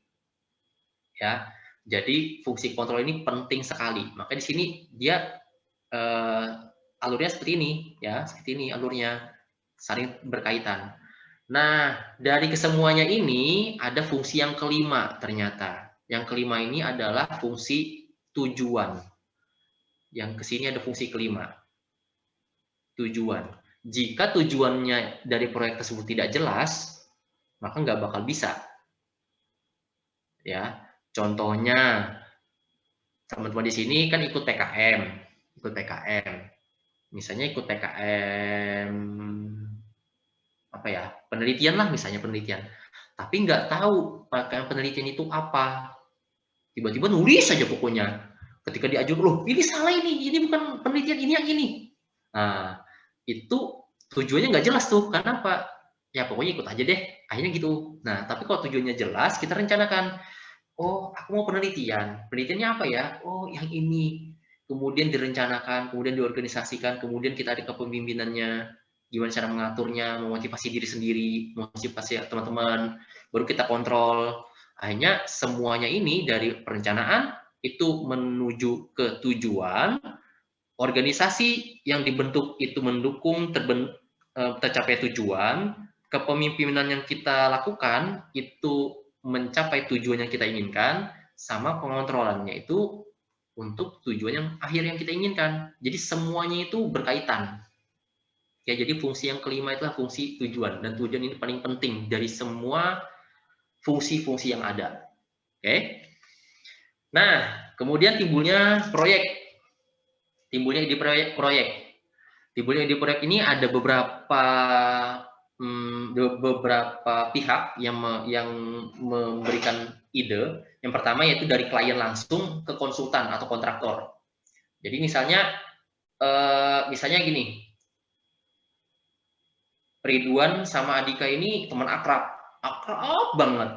Ya, jadi fungsi kontrol ini penting sekali. Maka di sini dia alurnya seperti ini, ya, seperti ini alurnya, saling berkaitan. Nah, dari kesemuanya ini ada fungsi yang kelima ternyata. Yang kelima ini adalah fungsi tujuan. Yang kesini ada fungsi kelima, tujuan. Jika tujuannya dari proyek tersebut tidak jelas, maka nggak bakal bisa. Ya. Contohnya, teman-teman di sini kan ikut PKM. Misalnya ikut PKM, penelitian lah misalnya penelitian. Tapi nggak tahu PKM penelitian itu apa. Tiba-tiba nulis saja pokoknya. Ketika diajukan, loh ini salah ini bukan penelitian, ini yang ini. Nah, itu tujuannya nggak jelas tuh. Kenapa? Ya pokoknya ikut aja deh. Akhirnya gitu. Nah, tapi kalau tujuannya jelas, kita rencanakan. Oh, aku mau penelitian. Penelitiannya apa ya? Oh, yang ini. Kemudian direncanakan, kemudian diorganisasikan, kemudian kita ada kepemimpinannya, gimana cara mengaturnya, memotivasi diri sendiri, memotivasi teman-teman, baru kita kontrol. Akhirnya semuanya ini dari perencanaan itu menuju ke tujuan, organisasi yang dibentuk itu mendukung tercapai tujuan, kepemimpinan yang kita lakukan itu mencapai tujuan yang kita inginkan, sama pengontrolannya itu untuk tujuan yang akhir yang kita inginkan. Jadi semuanya itu berkaitan. Ya, jadi fungsi yang kelima itulah fungsi tujuan, dan tujuan ini paling penting dari semua fungsi-fungsi yang ada. Oke. Nah, kemudian timbulnya proyek. Timbulnya di proyek ini ada beberapa pihak yang memberikan ide. Yang pertama yaitu dari klien langsung ke konsultan atau kontraktor. Jadi misalnya gini, Ridwan sama Adika ini teman akrab banget.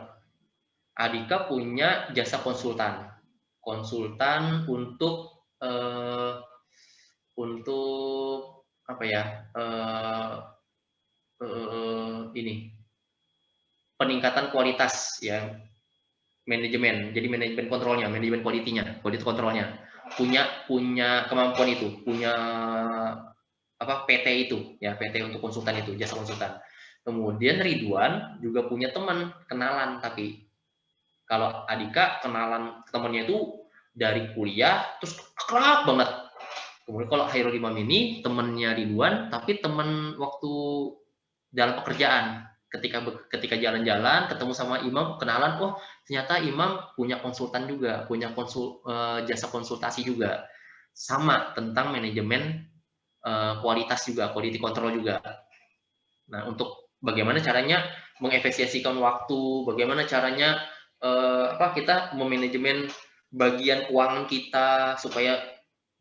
Adika punya jasa konsultan untuk peningkatan kualitas ya, manajemen. Jadi manajemen kontrolnya, manajemen kualitas kontrolnya. Punya kemampuan itu, punya PT itu ya, PT untuk konsultan itu, jasa konsultan. Kemudian Ridwan juga punya teman kenalan, tapi kalau Adika kenalan temannya itu dari kuliah terus akrab banget. Kemudian kalau Hairul Imam ini temannya Ridwan tapi teman waktu dalam pekerjaan. ketika jalan-jalan ketemu sama imam, kenalan, oh ternyata imam punya konsultan juga, punya jasa konsultasi juga, sama tentang manajemen kualitas juga, quality control juga. Nah, untuk bagaimana caranya mengefisiensikan waktu, bagaimana caranya kita memanajemen bagian keuangan kita supaya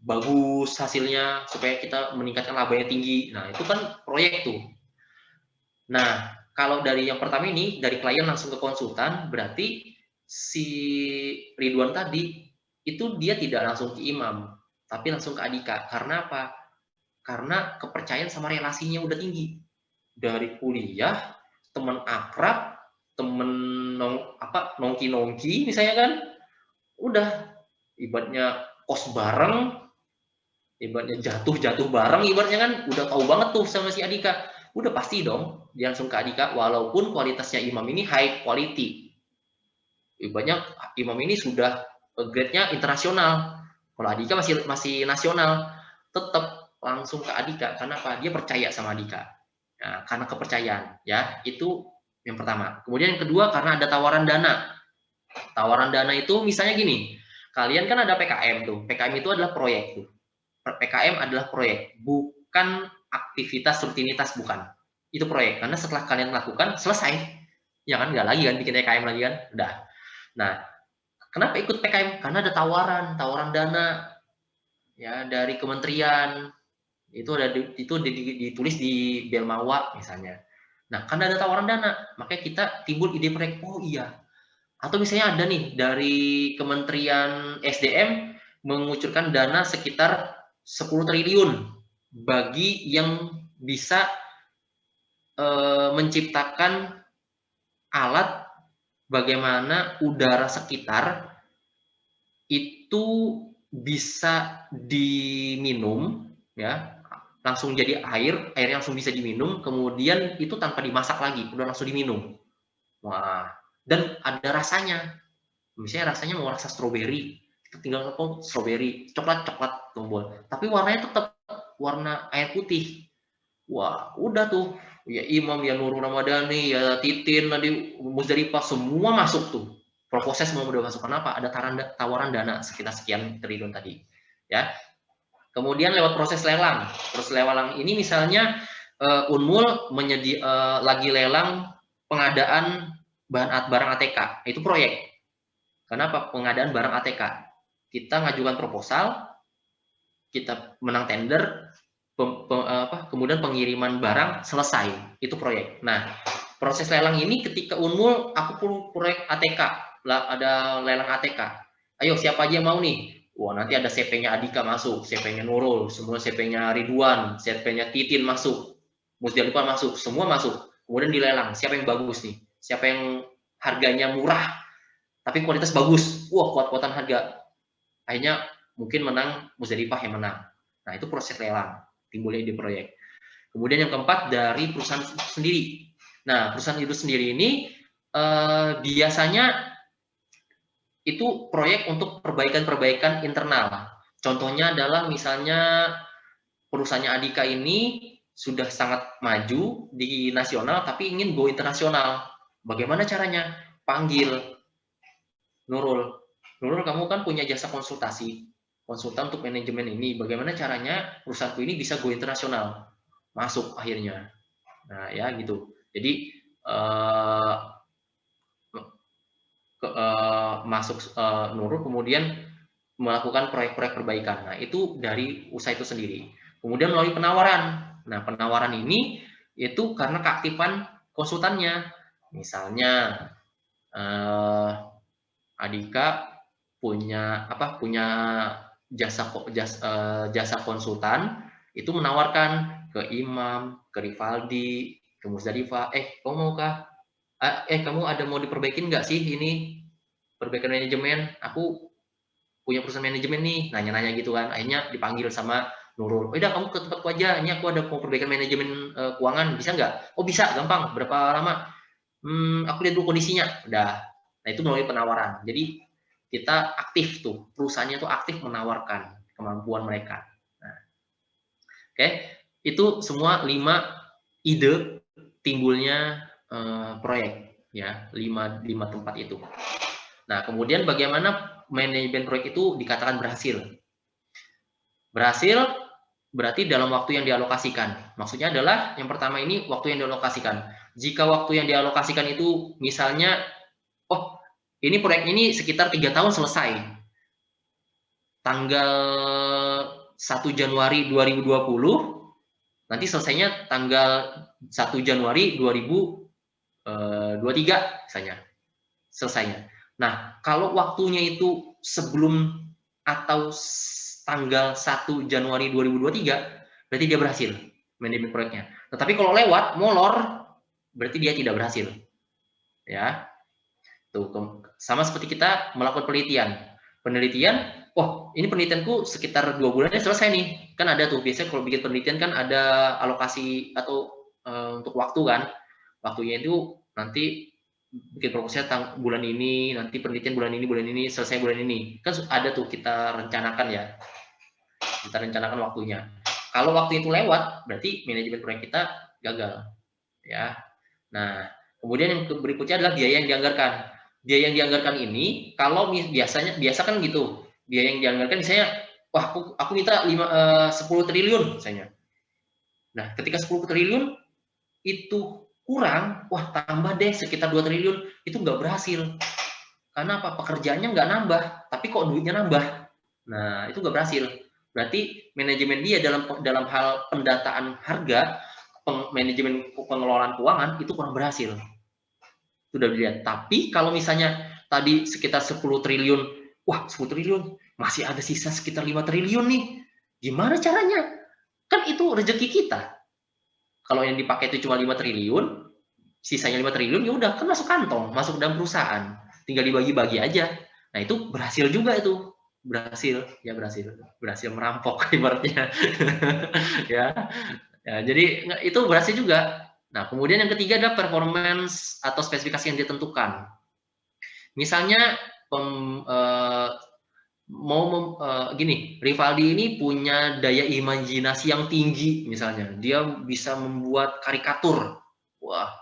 bagus hasilnya, supaya kita meningkatkan labanya tinggi. Nah, itu kan proyek tuh. Nah, kalau dari yang pertama ini, dari klien langsung ke konsultan, berarti si Ridwan tadi, itu dia tidak langsung ke imam, tapi langsung ke Adhika. Karena apa? Karena kepercayaan sama relasinya udah tinggi. Dari kuliah, teman akrab, temen nongki-nongki misalnya kan, udah ibaratnya kos bareng, ibaratnya jatuh bareng, ibaratnya kan udah tahu banget tuh sama si Adhika. Udah pasti dong dia langsung ke Adhika, walaupun kualitasnya imam ini high quality. Ibaratnya imam ini sudah grade-nya internasional. Kalau Adhika masih nasional, tetap langsung ke Adhika. Karena apa? Dia percaya sama Adhika. Nah, karena kepercayaan, ya, itu yang pertama. Kemudian yang kedua, karena ada tawaran dana. Tawaran dana itu misalnya gini, kalian kan ada PKM tuh. PKM itu adalah proyek tuh. PKM adalah proyek, bukan aktivitas rutinitas, bukan. Itu proyek. Karena setelah kalian lakukan, selesai. Ya kan, nggak lagi kan bikin PKM lagi kan, udah. Nah, kenapa ikut PKM? Karena ada tawaran dana ya dari kementerian. Itu ditulis di Belmawa misalnya. Nah, karena ada tawaran dana, makanya kita timbul ide proyek. Oh iya. Atau misalnya ada nih dari Kementerian SDM mengucurkan dana sekitar 10 triliun bagi yang bisa menciptakan alat bagaimana udara sekitar itu bisa diminum, ya, langsung jadi air langsung bisa diminum, kemudian itu tanpa dimasak lagi, udah langsung diminum. Wah, dan ada rasanya. Misalnya rasanya mau rasa stroberi, kita tinggal telepon stroberi, coklat tombol. Tapi warnanya tetap warna air putih. Wah, udah tuh. Ya Imam, ya Nurul Ramadhani, ya Titin, nanti Muzdalifah, semua masuk tuh. Proposal semua udah masuk. Kenapa? Ada tawaran dana sekitar sekian triliun tadi. Ya. Kemudian lewat proses lelang. Proses lelang ini misalnya Unmul lagi lelang pengadaan barang ATK. Itu proyek. Kenapa? Pengadaan barang ATK. Kita ngajukan proposal, kita menang tender, kemudian pengiriman barang selesai. Itu proyek. Nah, proses lelang ini ketika Unmul, aku perlu proyek ATK, ada lelang ATK. Ayo, siapa aja yang mau nih? Wah, nanti ada CP-nya Adhika masuk, CP-nya Nurul, semua CP-nya Ridwan, CP-nya Titin masuk, Muzdalifah masuk, semua masuk. Kemudian dilelang, siapa yang bagus nih? Siapa yang harganya murah, tapi kualitas bagus? Wah, kuat-kuatan harga. Akhirnya mungkin menang Muzdalifah yang menang. Nah, itu proses lelang, timbulnya ide proyek. Kemudian yang keempat, dari perusahaan sendiri. Nah, perusahaan itu sendiri ini biasanya itu proyek untuk perbaikan-perbaikan internal. Contohnya adalah misalnya perusahaannya Adhika ini sudah sangat maju di nasional tapi ingin go internasional. Bagaimana caranya? Panggil Nurul. Nurul, kamu kan punya jasa konsultasi, konsultan untuk manajemen ini. Bagaimana caranya perusahaanku ini bisa go internasional? Masuk akhirnya. Nah, ya gitu. Jadi masuk Nurul, kemudian melakukan proyek-proyek perbaikan. Nah, itu dari usaha itu sendiri. Kemudian melalui penawaran. Nah, penawaran ini itu karena keaktifan konsultannya. Misalnya Adhika punya jasa konsultan, itu menawarkan ke Imam, ke Rivaldi, ke Muzdalifah, kamu maukah? Kamu ada mau diperbaikin nggak sih ini perbaikan manajemen? Aku punya perusahaan manajemen nih, nanya-nanya gitu kan. Akhirnya dipanggil sama Nurul. Udah, kamu ke tempatku aja. Ini aku ada mau perbaikan manajemen keuangan, bisa nggak? Oh bisa, gampang. Berapa lama? Aku lihat dulu kondisinya. Udah. Nah, itu melalui penawaran. Jadi kita aktif tuh, perusahaannya tuh aktif menawarkan kemampuan mereka. Nah, oke. Itu semua 5 ide timbulnya proyek, ya, 5 tempat itu. Nah, kemudian bagaimana manajemen proyek itu dikatakan berhasil? Berhasil berarti dalam waktu yang dialokasikan. Maksudnya adalah yang pertama ini waktu yang dialokasikan. Jika waktu yang dialokasikan itu misalnya, oh ini proyek ini sekitar 3 tahun selesai. Tanggal 1 Januari 2020, nanti selesainya tanggal 1 Januari 2023 misalnya. Selesainya. Nah, kalau waktunya itu sebelum atau tanggal 1 Januari 2023, berarti dia berhasil manajemen proyeknya. Tetapi kalau lewat, molor, berarti dia tidak berhasil. Ya, tuh sama seperti kita melakukan penelitian. Oh, ini penelitianku sekitar 2 bulannya selesai nih. Kan ada tuh biasanya kalau bikin penelitian kan ada alokasi atau untuk waktu kan. Waktunya itu nanti bikin proposal bulan ini, nanti penelitian bulan ini, selesai bulan ini. Kan ada tuh kita rencanakan ya. Kita rencanakan waktunya. Kalau waktu itu lewat, berarti manajemen proyek kita gagal. Ya. Nah, kemudian yang berikutnya adalah biaya yang dianggarkan. Biaya yang dianggarkan ini, kalau biasa kan gitu. Biaya yang dianggarkan misalnya, wah aku minta 10 triliun misalnya. Nah, ketika 10 triliun itu kurang, wah tambah deh sekitar 2 triliun, itu nggak berhasil. Karena apa? Pekerjaannya nggak nambah, tapi kok duitnya nambah. Nah, itu nggak berhasil. Berarti manajemen dia dalam hal pendataan harga, manajemen pengelolaan keuangan itu kurang berhasil. Sudah dilihat. Tapi kalau misalnya tadi sekitar 10 triliun, wah 10 triliun, masih ada sisa sekitar 5 triliun nih. Gimana caranya? Kan itu rezeki kita. Kalau yang dipakai itu cuma 5 triliun, sisanya 5 triliun, ya udah kan masuk kantong, masuk dalam perusahaan. Tinggal dibagi-bagi aja. Nah, itu berhasil juga itu. Berhasil merampok ibaratnya. ya. Jadi itu berhasil juga. Nah, kemudian yang ketiga adalah performance atau spesifikasi yang ditentukan. Misalnya gini, Rivaldi ini punya daya imajinasi yang tinggi misalnya. Dia bisa membuat karikatur. Wah,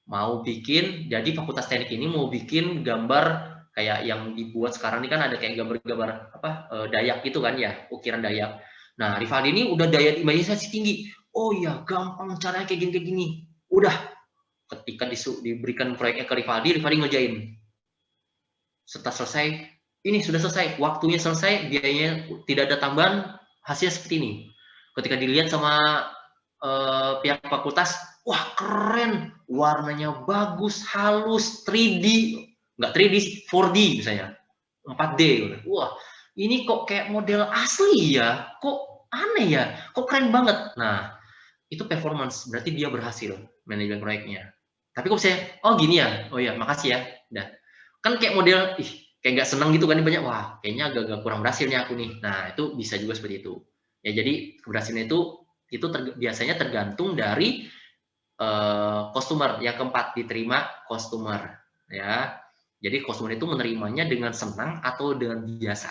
mau bikin, jadi Fakultas Teknik ini mau bikin gambar kayak yang dibuat sekarang ini kan ada kayak gambar-gambar Dayak gitu kan ya, ukiran Dayak. Nah, Rivaldi ini udah daya imajinasi tinggi. Oh iya, gampang caranya kayak gini. Udah, ketika diberikan proyeknya ke Rivaldi ngerjain. Setelah selesai, ini sudah selesai, waktunya selesai, biayanya tidak ada tambahan, hasilnya seperti ini. Ketika dilihat sama pihak fakultas, wah keren, warnanya bagus, halus, 3D, nggak 3D, 4D misalnya, 4D. Wah, ini kok kayak model asli ya, kok aneh ya, kok keren banget. Nah, itu performance, berarti dia berhasil manajemen proyeknya. Tapi kok saya, oh gini ya, oh ya, makasih ya, udah. Kan kayak model, kayak nggak seneng gitu kan, banyak, wah kayaknya agak kurang berhasilnya aku nih. Nah, itu bisa juga seperti itu. Ya, jadi keberhasilan itu biasanya tergantung dari customer. Yang keempat, diterima customer. Ya, jadi customer itu menerimanya dengan senang atau dengan biasa.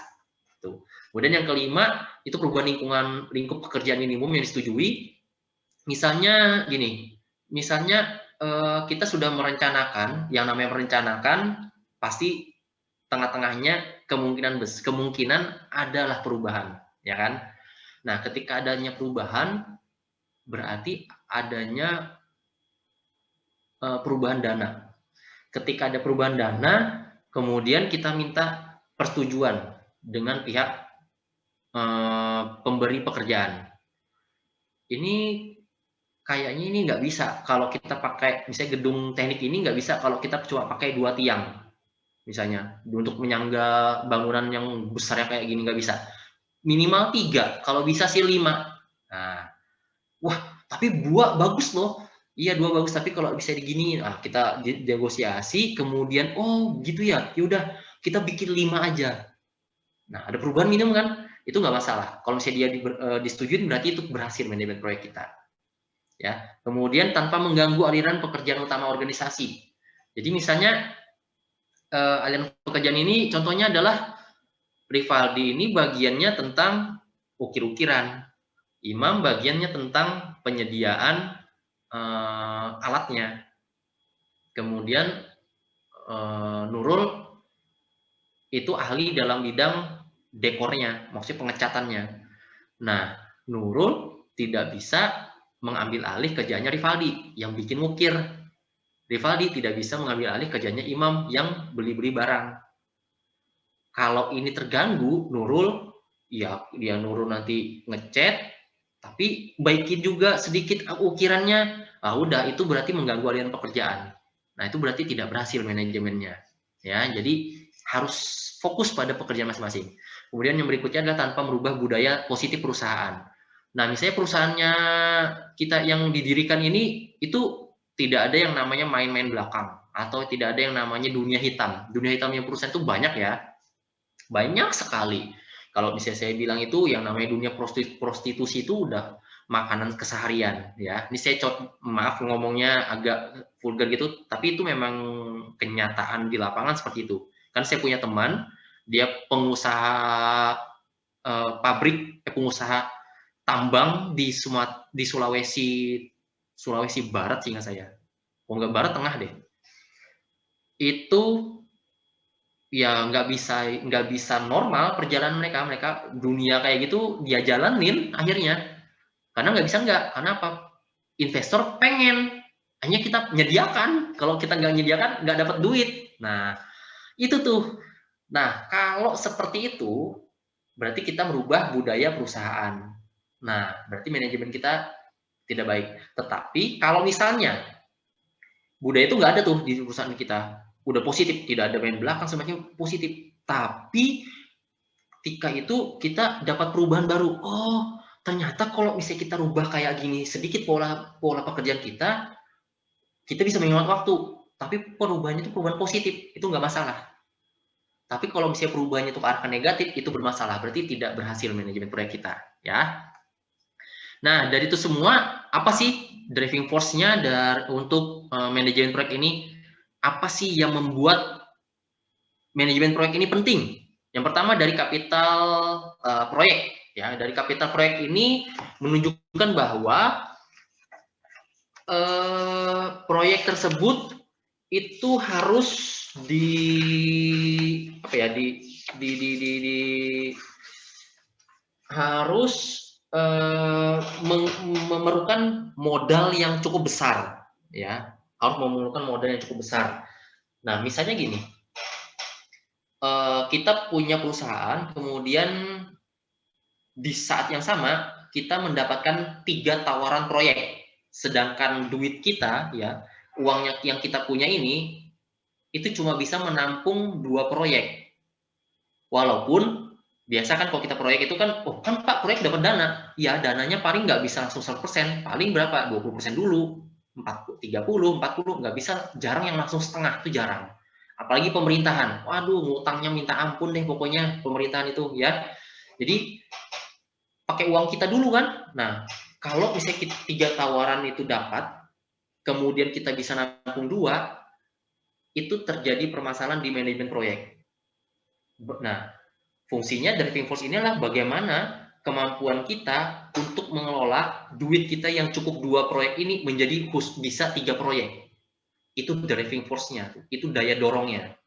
Tuh. Kemudian yang kelima, itu perubahan lingkup pekerjaan minimum yang disetujui. Misalnya gini, kita sudah merencanakan, yang namanya merencanakan pasti tengah-tengahnya kemungkinan adalah perubahan, ya kan? Nah, ketika adanya perubahan berarti adanya perubahan dana. Ketika ada perubahan dana, kemudian kita minta persetujuan dengan pihak pemberi pekerjaan. Ini kayaknya ini nggak bisa kalau kita pakai, misalnya gedung teknik ini nggak bisa kalau kita cuma pakai 2 tiang. Misalnya, untuk menyangga bangunan yang besarnya kayak gini nggak bisa. Minimal 3, kalau bisa sih 5. Nah, wah, tapi 2 bagus loh. Iya, 2 bagus, tapi kalau bisa digini, kita negosiasi, kemudian, oh gitu ya, yaudah, kita bikin 5 aja. Nah, ada perubahan minimum kan? Itu nggak masalah. Kalau misalnya dia disetujui, berarti itu berhasil manajemen proyek kita. Ya, kemudian tanpa mengganggu aliran pekerjaan utama organisasi. Jadi misalnya aliran pekerjaan ini contohnya adalah Rivaldi ini bagiannya tentang ukir-ukiran, Imam bagiannya tentang penyediaan alatnya. Kemudian Nurul itu ahli dalam bidang dekornya, maksudnya pengecatannya. Nah, Nurul tidak bisa mengambil alih kerjanya Rivaldi yang bikin ngukir. Rivaldi tidak bisa mengambil alih kerjanya Imam yang beli-beli barang. Kalau ini terganggu, Nurul, ya dia Nurul nanti ngecat, tapi baikin juga sedikit ukirannya. Ah, udah, itu berarti mengganggu aliran pekerjaan. Nah, itu berarti tidak berhasil manajemennya. Ya, jadi harus fokus pada pekerjaan masing-masing. Kemudian yang berikutnya adalah tanpa merubah budaya positif perusahaan. Nah, misalnya perusahaannya kita yang didirikan ini itu tidak ada yang namanya main-main belakang atau tidak ada yang namanya dunia hitam. Dunia hitamnya perusahaan itu banyak ya, banyak sekali. Kalau misalnya saya bilang itu yang namanya dunia prostitusi itu udah makanan keseharian ya. Ini saya maaf ngomongnya agak vulgar gitu, tapi itu memang kenyataan di lapangan seperti itu. Kan saya punya teman, dia pengusaha pengusaha tambang di Sulawesi Barat seingat saya. Oh enggak, Barat Tengah deh. Itu ya nggak bisa normal perjalanan mereka dunia kayak gitu dia jalanin akhirnya karena karena apa, investor pengen, hanya kita menyediakan, kalau kita nggak menyediakan nggak dapat duit. Nah itu tuh, nah kalau seperti itu berarti kita merubah budaya perusahaan. Nah berarti manajemen kita tidak baik. Tetapi kalau misalnya budaya itu nggak ada tuh di perusahaan kita, udah positif, tidak ada main belakang, semakin positif, tapi ketika itu kita dapat perubahan baru. Oh ternyata kalau misalnya kita rubah kayak gini sedikit pola pekerjaan kita bisa menghemat waktu, tapi perubahannya itu perubahan positif, itu nggak masalah. Tapi kalau misalnya perubahannya itu ke arah negatif, itu bermasalah, berarti tidak berhasil manajemen proyek kita ya. Nah dari itu semua, apa sih driving force-nya untuk manajemen proyek ini? Apa sih yang membuat manajemen proyek ini penting? Yang pertama dari kapital proyek. Ya, dari kapital proyek ini menunjukkan bahwa proyek tersebut itu harus harus memerlukan modal yang cukup besar, ya, harus memerlukan modal yang cukup besar. Nah, misalnya gini, kita punya perusahaan, kemudian di saat yang sama kita mendapatkan 3 tawaran proyek, sedangkan duit kita, ya, uang yang kita punya ini itu cuma bisa menampung 2 proyek. Walaupun biasa kan kalau kita proyek itu kan, oh kan Pak proyek dapat dana, ya dananya paling nggak bisa langsung 100%, paling berapa? 20% dulu, 30, 40, nggak bisa, jarang yang langsung setengah, itu jarang. Apalagi pemerintahan, waduh ngutangnya minta ampun deh pokoknya pemerintahan itu ya. Jadi pakai uang kita dulu kan. Nah kalau misalnya 3 tawaran itu dapat, kemudian kita bisa nampung 2, itu terjadi permasalahan di manajemen proyek. Nah fungsinya driving force ini adalah bagaimana kemampuan kita untuk mengelola duit kita yang cukup 2 proyek ini menjadi bisa 3 proyek. Itu driving force-nya, itu daya dorongnya.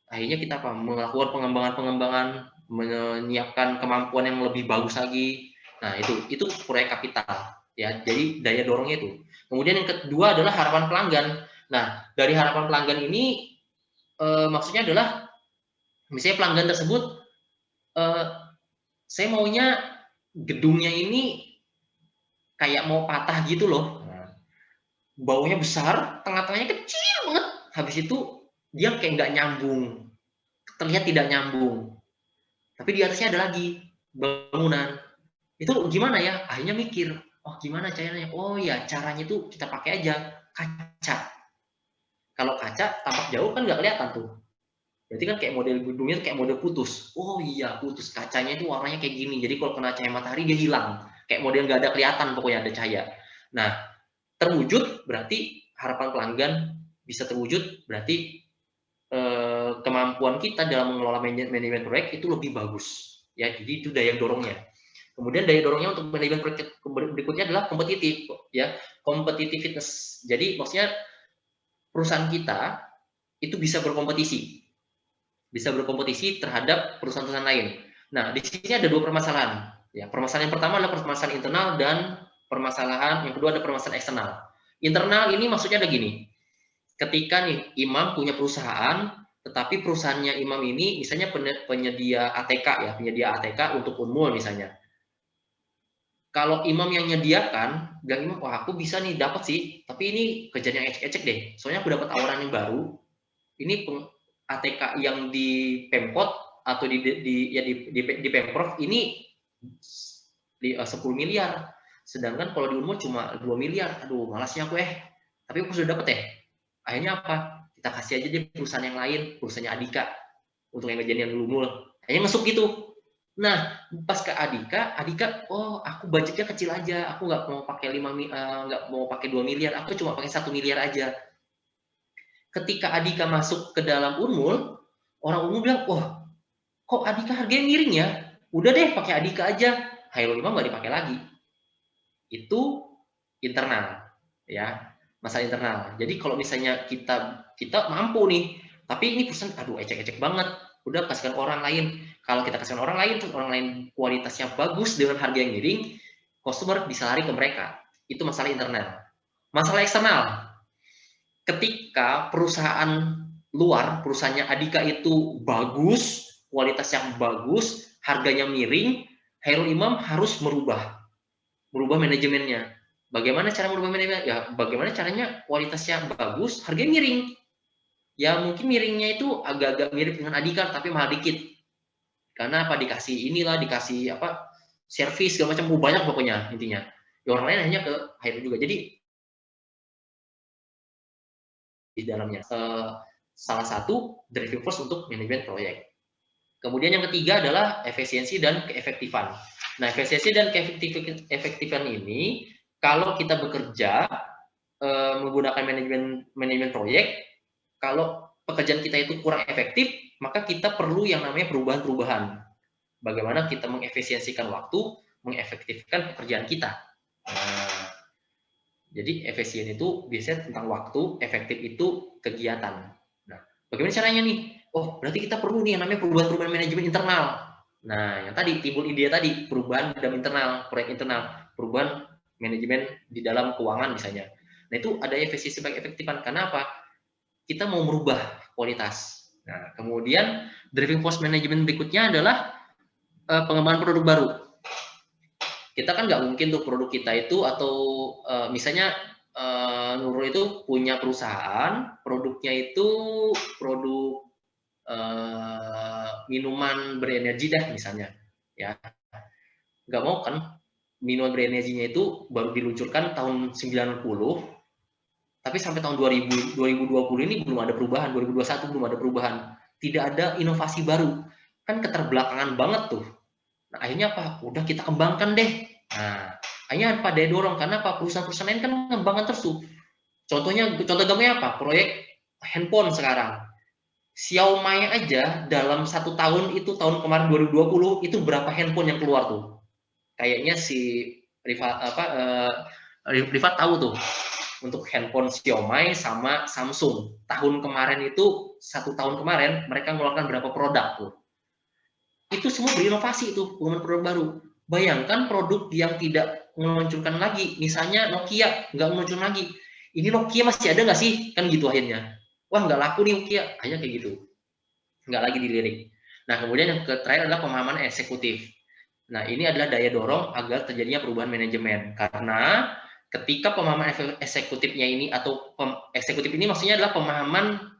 Akhirnya kita melakukan pengembangan, menyiapkan kemampuan yang lebih bagus lagi. Nah, itu proyek kapital, ya. Jadi daya dorongnya itu. Kemudian yang kedua adalah harapan pelanggan. Nah, dari harapan pelanggan ini maksudnya adalah misalnya pelanggan tersebut saya maunya gedungnya ini kayak mau patah gitu loh. Baunya besar, tengah-tengahnya kecil banget. Habis itu dia kayak nggak nyambung, terlihat tidak nyambung. Tapi di atasnya ada lagi bangunan. Itu gimana ya? Akhirnya mikir, oh gimana caranya? Oh ya caranya itu kita pakai aja kaca. Kalau kaca tampak jauh kan nggak kelihatan tuh. Berarti kan kayak model gedungnya kayak model putus. Oh iya putus, kacanya itu warnanya kayak gini. Jadi kalau kena cahaya matahari dia hilang. Kayak model nggak ada kelihatan, pokoknya ada cahaya. Nah terwujud berarti harapan pelanggan bisa terwujud, berarti kemampuan kita dalam mengelola manajemen proyek itu lebih bagus. Ya, jadi itu daya dorongnya. Kemudian daya dorongnya untuk manajemen proyek berikutnya adalah kompetitif, ya, competitiveness. Jadi maksudnya perusahaan kita itu bisa berkompetisi terhadap perusahaan-perusahaan lain. Nah, di sini ada dua permasalahan. Ya, permasalahan yang pertama adalah permasalahan internal dan permasalahan yang kedua ada permasalahan eksternal. Internal ini maksudnya ada gini. Ketika nih imam punya perusahaan, tetapi perusahaannya imam ini misalnya penyedia ATK ya, penyedia ATK untuk Unmul misalnya. Kalau imam yang nyediakan, bilang imam, wah aku bisa nih dapat sih, tapi ini kerjaan yang ecek-ecek deh. Soalnya aku dapat tawaran yang baru. Ini ATK yang di Pemkot atau di Pemprov ini 10 miliar. Sedangkan kalau di Unmul cuma 2 miliar. Aduh, malasnya aku Tapi aku sudah dapat Akhirnya apa? Kita kasih aja deh perusahaan yang lain, perusahaannya Adika untuk yang ngerjain yang Unmul. Akhirnya masuk gitu. Nah, pas ke Adika, oh aku budgetnya kecil aja, aku nggak mau pakai 2 miliar, aku cuma pakai 1 miliar aja. Ketika Adika masuk ke dalam Unmul, orang Unmul bilang, wah, kok Adika harganya miring ya? Udah deh, pakai Adika aja. Khairul Imam nggak dipakai lagi. Itu internal, ya, masalah internal. Jadi kalau misalnya kita mampu nih, tapi ini perusahaan, aduh, ecek-ecek banget. Udah kasihkan orang lain. Kalau kita kasihkan orang lain, terus orang lain kualitasnya bagus dengan harga yang miring, customer bisa lari ke mereka. Itu masalah internal. Masalah eksternal. Ketika perusahaan luar, perusahaannya Adika itu bagus, kualitas yang bagus, harganya miring, Khairul Imam harus merubah manajemennya. Bagaimana cara merubah manajemennya? Ya, bagaimana caranya kualitasnya bagus, harganya miring. Ya mungkin miringnya itu agak-agak mirip dengan Adika, tapi mahal dikit. Karena apa? Dikasih servis segala macam, banyak pokoknya intinya. Ya, orang lain hanya ke Khairul juga. Jadi di dalamnya salah satu driving force untuk manajemen proyek. Kemudian yang ketiga adalah efisiensi dan keefektifan. Nah, efisiensi dan keefektifan ini kalau kita bekerja menggunakan manajemen proyek, kalau pekerjaan kita itu kurang efektif, maka kita perlu yang namanya perubahan-perubahan. Bagaimana kita mengefisiensikan waktu, mengefektifkan pekerjaan kita. Nah, jadi efisien itu biasanya tentang waktu, efektif itu kegiatan. Nah, bagaimana caranya nih? Oh, berarti kita perlu nih yang namanya perubahan-perubahan manajemen internal. Nah, yang tadi timbul ide tadi, perubahan di dalam internal, proyek internal, perubahan manajemen di dalam keuangan misalnya. Nah, itu ada efisiensi bagi efektifan. Karena apa? Kita mau merubah kualitas. Nah, kemudian driving force management berikutnya adalah pengembangan produk baru. Kita kan nggak mungkin tuh produk kita itu atau misalnya Nurul itu punya perusahaan, produknya itu produk minuman berenergi dah misalnya, ya nggak mau kan minuman berenerginya itu baru diluncurkan tahun 90, tapi sampai tahun 2020 ini belum ada perubahan, 2021 belum ada perubahan, tidak ada inovasi baru, kan keterbelakangan banget tuh. Nah, akhirnya apa? Udah kita kembangkan deh. Nah, akhirnya apa? Daya dorong, karena apa? Perusahaan-perusahaan lain kan mengembangkan terus tuh. Contoh gampangnya apa? Proyek handphone sekarang. Xiaomi aja dalam 1 tahun itu, tahun kemarin 2020 itu berapa handphone yang keluar tuh? Kayaknya si Rifat tahu tuh untuk handphone Xiaomi sama Samsung. Tahun kemarin itu 1 tahun kemarin mereka mengeluarkan berapa produk tuh? Itu semua berinovasi itu, pengembangan produk baru. Bayangkan produk yang tidak meluncurkan lagi, misalnya Nokia nggak meluncurkan lagi. Ini Nokia masih ada nggak sih? Kan gitu akhirnya. Wah, nggak laku nih Nokia, hanya kayak gitu. Nggak lagi dilirik. Nah, kemudian yang terakhir adalah pemahaman eksekutif. Nah, ini adalah daya dorong agar terjadinya perubahan manajemen. Karena ketika pemahaman eksekutifnya ini, atau eksekutif ini maksudnya adalah pemahaman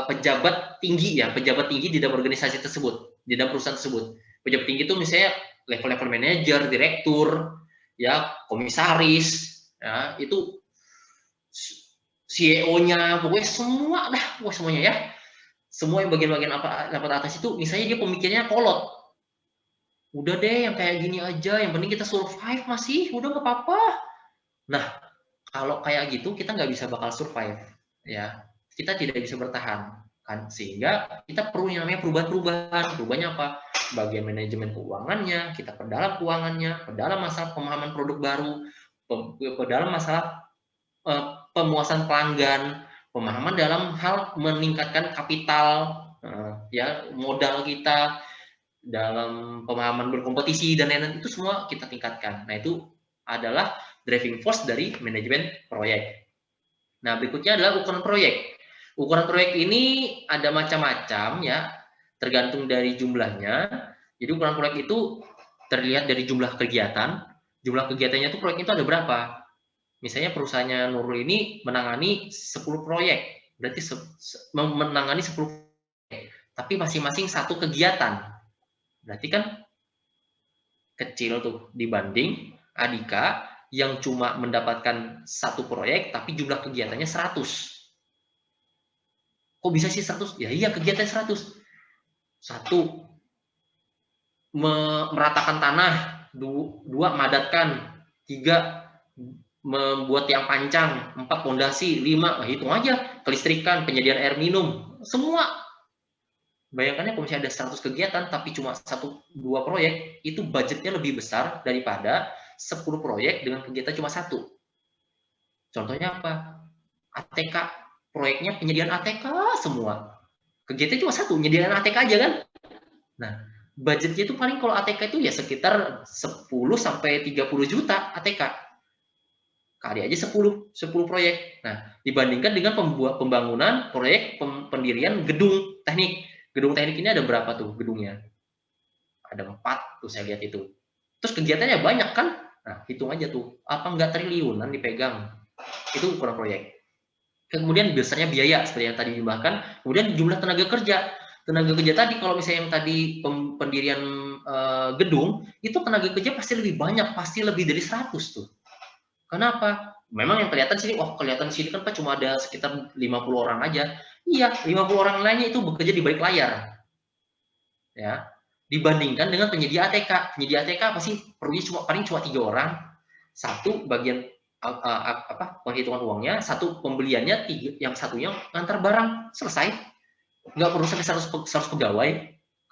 pejabat tinggi ya, pejabat tinggi di dalam organisasi tersebut, di dalam perusahaan tersebut. Pejabat tinggi itu misalnya level-level manajer, direktur, ya, komisaris, ya, itu CEO-nya, pokoknya semua dah, semuanya ya. Semua yang bagian-bagian rapat atas itu, misalnya dia pemikirnya kolot. Udah deh, yang kayak gini aja, yang penting kita survive masih, udah nggak apa-apa. Nah, kalau kayak gitu kita nggak bisa bakal survive, ya. Kita tidak bisa bertahan, kan? Sehingga kita perlu yang namanya perubahan-perubahan. Perubahannya apa? Bagian manajemen keuangannya, kita perdalam keuangannya, perdalam masalah pemahaman produk baru, perdalam masalah pemuasan pelanggan, pemahaman dalam hal meningkatkan kapital, ya modal kita, dalam pemahaman berkompetisi dan lain-lain, itu semua kita tingkatkan. Nah, itu adalah driving force dari manajemen proyek. Nah, berikutnya adalah ukuran proyek. Ukuran proyek ini ada macam-macam ya, tergantung dari jumlahnya. Jadi ukuran proyek itu terlihat dari jumlah kegiatan. Jumlah kegiatannya itu proyek itu ada berapa? Misalnya perusahaannya Nurul ini menangani 10 proyek, berarti menangani 10 proyek, tapi masing-masing satu kegiatan. Berarti kan kecil tuh dibanding Adika yang cuma mendapatkan satu proyek tapi jumlah kegiatannya 100. Kok bisa sih 100? Ya iya, kegiatan 100. Satu, meratakan tanah. Dua, madatkan. Tiga, membuat tiang pancang. 4, pondasi. 5, hitung aja, kelistrikan, penyediaan air minum, semua. Bayangkannya kalau misalnya ada 100 kegiatan tapi cuma 1-2 proyek, itu budgetnya lebih besar daripada 10 proyek dengan kegiatan cuma 1. Contohnya apa? ATK, proyeknya penyediaan ATK semua. Kegiatan cuma 1, penyediaan ATK aja kan. Nah, budgetnya itu paling kalau ATK itu ya sekitar 10 sampai 30 juta ATK. Kali aja 10 proyek. Nah, dibandingkan dengan pembangunan proyek pendirian gedung teknik. Gedung teknik ini ada berapa tuh gedungnya? Ada 4 tuh saya lihat itu. Terus kegiatannya banyak kan? Nah, hitung aja tuh. Apa enggak triliunan dipegang? Itu ukuran proyek. Kemudian besarnya biaya seperti yang tadi dimbahkan. Kemudian jumlah tenaga kerja. Tenaga kerja tadi kalau misalnya yang tadi pendirian gedung, itu tenaga kerja pasti lebih banyak, pasti lebih dari 100 tuh. Kenapa? Memang yang kelihatan sini, kelihatan sini kan Pak cuma ada sekitar 50 orang aja. Iya, 50 orang lainnya itu bekerja di balik layar. Ya. Dibandingkan dengan penyedia ATK. Penyedia ATK apa sih? Perlunya paling cuma 3 orang. Satu bagian penghitungan uangnya, satu pembeliannya, yang satunya ngantar barang, selesai. Nggak perlu sampai 100 pegawai,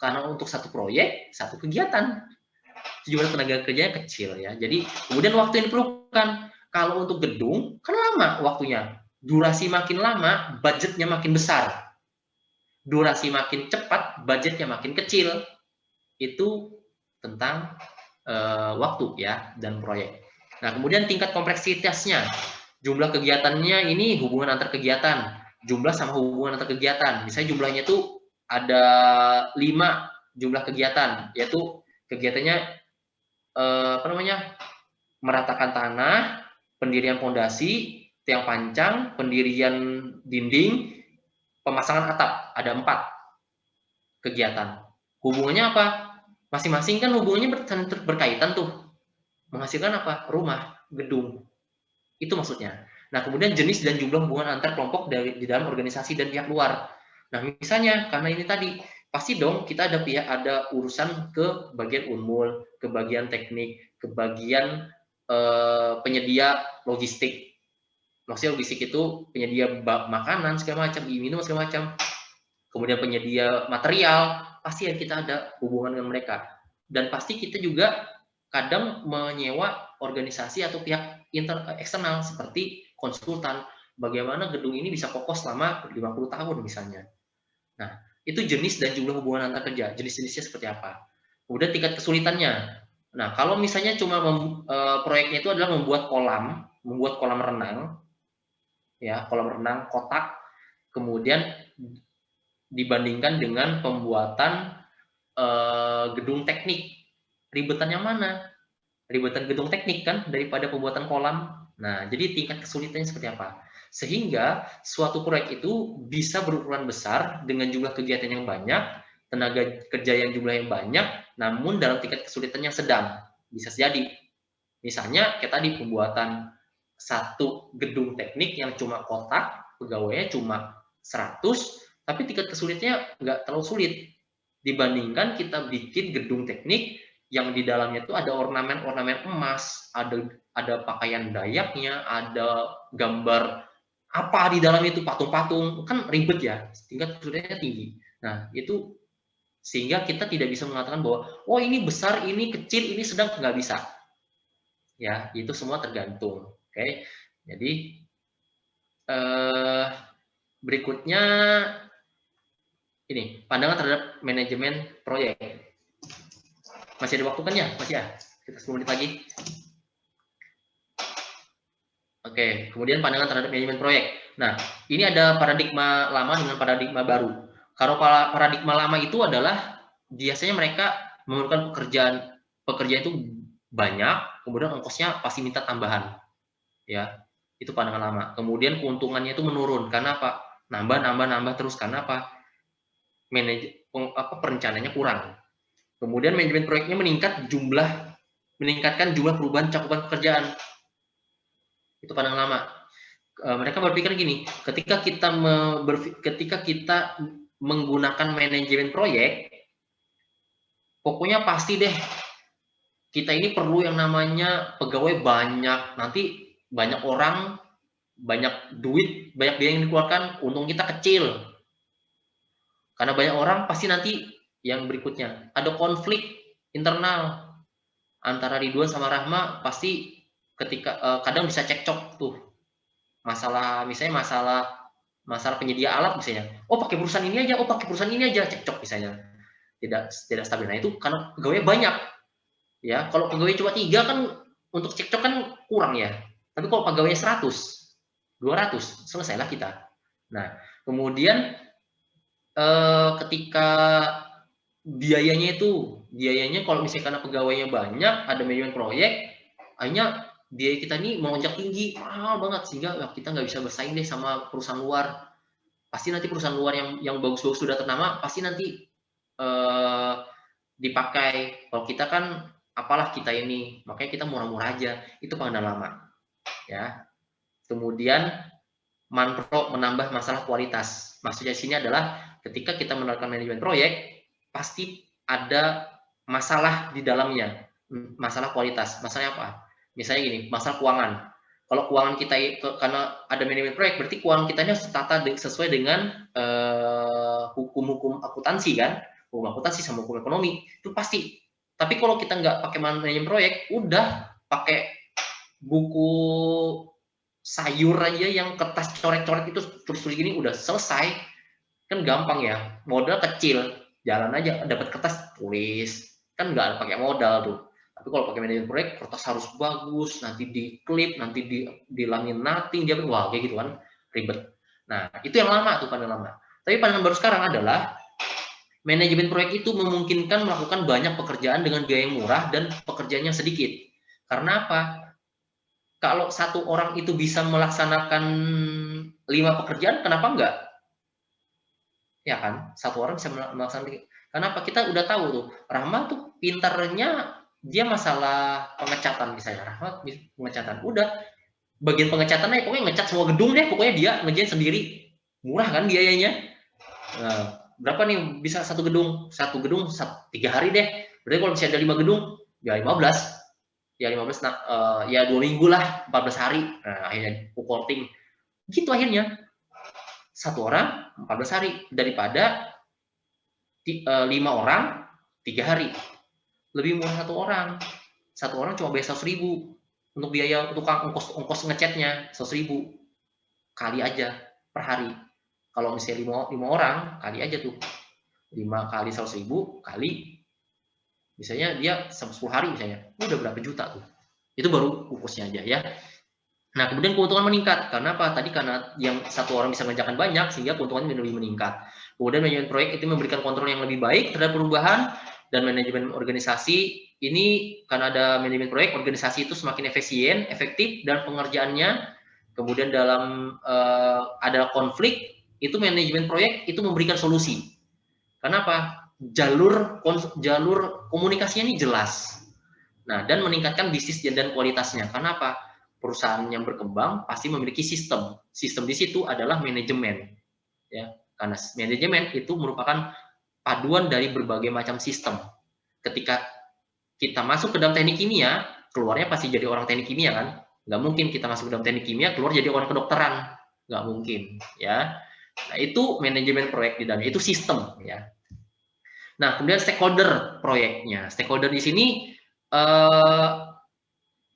karena untuk satu proyek, satu kegiatan. Jumlah tenaga kerjanya kecil ya. Jadi kemudian waktu yang diperlukan. Kalau untuk gedung kan lama waktunya. Durasi makin lama, budgetnya makin besar. Durasi makin cepat, budgetnya makin kecil. Itu tentang waktu ya dan proyek. Nah, kemudian tingkat kompleksitasnya. Jumlah kegiatannya ini hubungan antar kegiatan. Jumlah sama hubungan antar kegiatan. Misalnya jumlahnya itu ada 5 jumlah kegiatan, yaitu kegiatannya meratakan tanah, pendirian pondasi, tiang pancang, pendirian dinding, pemasangan atap. Ada 4 kegiatan. Hubungannya apa? Masing-masing kan hubungannya berkaitan tuh. Menghasilkan apa? Rumah, gedung. Itu maksudnya. Nah, kemudian jenis dan jumlah hubungan antar kelompok di dalam organisasi dan pihak luar. Nah, misalnya karena ini tadi, pasti dong kita ada urusan ke bagian unmul, ke bagian teknik, ke bagian penyedia logistik. Maksudnya logistik itu penyedia makanan segala macam, minum segala macam. Kemudian penyedia material, pasti kita ada hubungan dengan mereka. Dan pasti kita juga kadang menyewa organisasi atau pihak eksternal seperti konsultan. Bagaimana gedung ini bisa kokoh selama 50 tahun misalnya. Nah, itu jenis dan jumlah hubungan antar kerja. Jenis-jenisnya seperti apa. Kemudian tingkat kesulitannya. Nah, kalau misalnya cuma proyeknya itu adalah membuat kolam renang, ya, kolam renang kotak, kemudian dibandingkan dengan pembuatan gedung teknik, ribetan yang mana? Ribetan gedung teknik kan daripada pembuatan kolam. Nah, jadi tingkat kesulitannya seperti apa? Sehingga suatu proyek itu bisa berukuran besar dengan jumlah kegiatan yang banyak, tenaga kerja yang jumlah yang banyak, namun dalam tingkat kesulitan yang sedang. Bisa jadi. Misalnya kayak tadi pembuatan satu gedung teknik yang cuma kotak, pegawainya cuma 100, tapi tingkat kesulitannya nggak terlalu sulit. Dibandingkan kita bikin gedung teknik yang di dalamnya itu ada ornamen-ornamen emas, ada pakaian Dayaknya, ada gambar apa di dalam itu, patung-patung, kan ribet ya, tingkat kesulitannya tinggi. Nah, itu sehingga kita tidak bisa mengatakan bahwa oh ini besar, ini kecil, ini sedang, nggak bisa. Ya, itu semua tergantung. Oke. Jadi berikutnya ini pandangan terhadap manajemen proyek. Masih ada waktu kan ya? Masih ya? Kita 10 menit lagi. Oke, kemudian pandangan terhadap manajemen proyek. Nah, ini ada paradigma lama dengan paradigma baru. Kalau paradigma lama itu adalah biasanya mereka memerlukan pekerjaan itu banyak, kemudian ongkosnya pasti minta tambahan. Ya, itu pandangan lama. Kemudian keuntungannya itu menurun. Karena apa? Nambah terus. Karena apa? Perencanaannya kurang. Kemudian manajemen proyeknya meningkatkan jumlah perubahan cakupan pekerjaan. Itu pandangan lama. Mereka berpikir gini, ketika kita menggunakan manajemen proyek, pokoknya pasti deh kita ini perlu yang namanya pegawai banyak, nanti banyak orang, banyak duit, banyak biaya yang dikeluarkan, untung kita kecil. Karena banyak orang pasti nanti yang berikutnya ada konflik internal antara Ridwan sama Rahma, pasti ketika kadang bisa cekcok tuh. Misalnya masalah penyedia alat misalnya. Oh, pakai perusahaan ini aja, cekcok misalnya. Tidak stabil. Nah, itu karena pegawai banyak. Ya, kalau pegawai cuma 3 kan untuk cekcok kan kurang ya. Tapi kalau pegawainya 100, 200, selesailah kita. Nah, kemudian ketika biayanya kalau misalnya karena pegawainya banyak, ada manajemen proyek, hanya biaya kita ini melonjak tinggi, mahal banget, sehingga kita nggak bisa bersaing deh sama perusahaan luar. Pasti nanti perusahaan luar yang bagus-bagus sudah ternama, pasti nanti dipakai. Kalau kita kan, apalah kita ini, makanya kita murah-murah aja. Itu pandangan lama. Ya. Kemudian Manpro menambah masalah kualitas. Maksudnya di sini adalah ketika kita menerapkan manajemen proyek, pasti ada masalah di dalamnya, masalah kualitas. Masalahnya apa? Misalnya gini, masalah keuangan. Kalau keuangan kita karena ada manajemen proyek, berarti keuangan kita tertata sesuai dengan hukum-hukum akuntansi kan, hukum akuntansi sama hukum ekonomi itu pasti. Tapi kalau kita nggak pakai manajemen proyek, udah pakai buku sayur aja yang kertas coret-coret itu tulis-tulis gini udah selesai, kan gampang ya, modal kecil, jalan aja dapat kertas tulis, kan nggak pakai modal tuh. Tapi kalau pakai manajemen proyek, kertas harus bagus, nanti diklip, nanti dilaminating, dia wah kayak gitu kan, ribet. Nah, itu yang lama tuh, pandangan lama. Tapi pandangan baru sekarang adalah manajemen proyek itu memungkinkan melakukan banyak pekerjaan dengan biaya yang murah dan pekerjaannya sedikit. Karena apa? Kalau satu orang itu bisa melaksanakan 5 pekerjaan, kenapa enggak? Ya kan, satu orang bisa melaksanakan. Kenapa? Kita udah tahu tuh, Rahma tuh pintarnya dia masalah pengecatan misalnya. Rahma pengecatan, udah bagian pengecatannya pokoknya ngecat semua gedung deh, pokoknya dia ngerjain sendiri, murah kan biayanya. Nah, berapa nih bisa satu gedung 3 hari deh. Berarti kalau misalnya ada 5 gedung, ya 15. Ya 15, ya 2 minggu lah, 14 hari. Nah, akhirnya reporting. Gitu akhirnya. Satu orang 14 hari daripada 5 orang 3 hari. Lebih murah satu orang. Satu orang cuma bayar 100.000 untuk biaya tukang ongkos ngecatnya 100.000 kali aja per hari. Kalau misalnya 5 orang kali aja tuh 5 kali 100.000 kali misalnya dia 10 hari misalnya, udah berapa juta tuh. Itu baru fokusnya aja ya. Nah, kemudian keuntungan meningkat. Karena apa? Tadi karena yang satu orang bisa mengerjakan banyak, sehingga keuntungannya lebih meningkat. Kemudian manajemen proyek itu memberikan kontrol yang lebih baik terhadap perubahan dan manajemen organisasi. Ini karena ada manajemen proyek, organisasi itu semakin efisien, efektif, dan pengerjaannya. Kemudian dalam ada konflik, itu manajemen proyek itu memberikan solusi. Kenapa? Jalur komunikasinya ini jelas. Nah, dan meningkatkan bisnis dan kualitasnya. Karena apa? Perusahaan yang berkembang pasti memiliki sistem. Sistem di situ adalah manajemen. Ya, karena manajemen itu merupakan paduan dari berbagai macam sistem. Ketika kita masuk ke dalam teknik kimia, keluarnya pasti jadi orang teknik kimia kan? Nggak mungkin kita masuk ke dalam teknik kimia, keluar jadi orang kedokteran. Nggak mungkin. Ya. Nah, itu manajemen proyek di dalamnya. Itu sistem. Ya. Nah, kemudian stakeholder proyeknya. Stakeholder di sini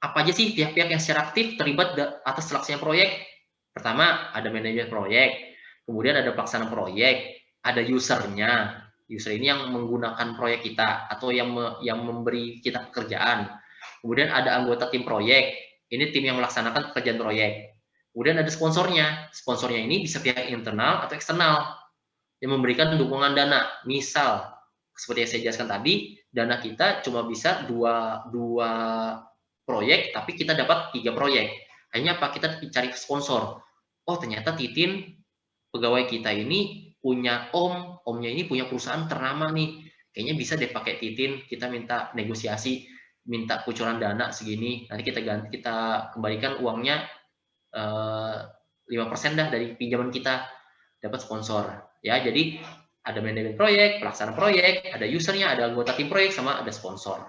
apa aja sih pihak-pihak yang secara aktif terlibat atas terlaksananya proyek? Pertama, ada manajemen proyek. kemudian ada pelaksana proyek, ada usernya. User ini yang menggunakan proyek kita atau yang memberi kita pekerjaan. Kemudian ada anggota tim proyek, ini tim yang melaksanakan pekerjaan proyek. Kemudian ada sponsornya. Sponsornya ini bisa pihak internal atau eksternal yang memberikan dukungan dana. Misal, seperti yang saya jelaskan tadi, dana kita cuma bisa dua proyek, tapi kita dapat 3 proyek. Akhirnya apa? Kita cari sponsor. Oh, ternyata Titin, pegawai kita ini punya omnya ini punya perusahaan ternama nih. Kayaknya bisa deh pakai Titin, kita minta negosiasi, minta kucuran dana segini, nanti kita kembalikan uangnya 5% dah dari pinjaman kita, dapat sponsor. Ya, jadi ada manajemen proyek, pelaksana proyek, ada usernya, ada anggota tim proyek, sama ada sponsor.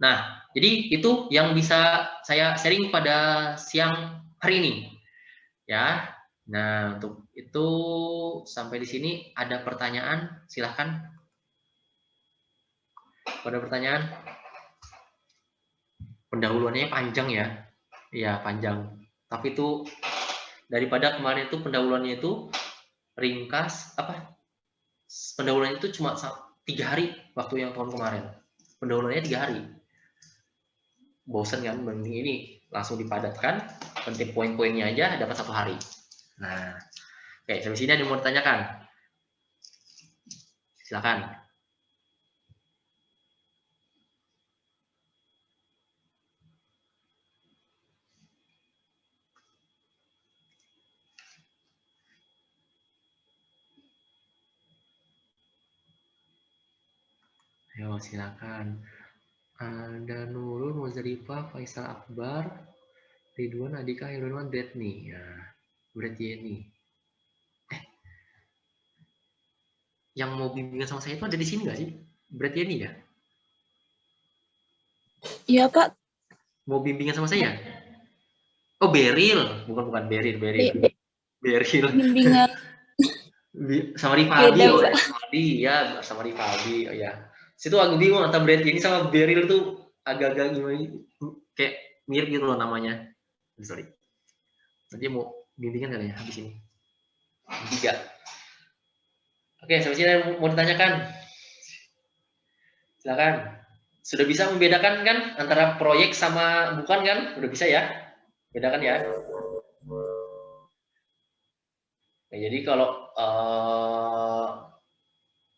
Nah, jadi itu yang bisa saya sharing pada siang hari ini. Ya, nah untuk itu sampai di sini ada pertanyaan, silahkan. Ada pertanyaan? Pendahuluannya panjang ya, iya panjang. Tapi itu daripada kemarin itu pendahuluannya itu ringkas, pendahuluannya itu cuma 3 hari waktu yang tahun kemarin. Pendahuluannya 3 hari. Bosan kan, mending ini langsung dipadatkan, penting poin-poinnya aja dapat 1 hari. Nah, oke, sampai sini ada yang mau ditanyakan? Silakan. Ayo, silakan. Ada Nurul, Muzarifah, Faisal Akbar, Ridwan, Adika, Irwan, Detni. Ya, berarti ini. Yang mau bimbingan sama saya itu ada di sini nggak sih? Berarti ini ya? Iya, Pak. Mau bimbingan sama saya? Oh, Beril. Bukan Beril. Beril. Bimbingan. Sama Rivaldi. Beda, Oh, Pak. Rivaldi. Ya, sama Rivaldi. Oh ya. Situ agak bingung antara Beril ini sama Beril tuh agak-agak gimana, kayak mirip gitu loh namanya. Sorry. Nanti mau bimbingan kali ya habis ini. 3. Oke, sampai sini mau ditanyakan. Silakan. Sudah bisa membedakan kan antara proyek sama bukan kan? Udah bisa ya? Bedakan ya. Nah, jadi kalau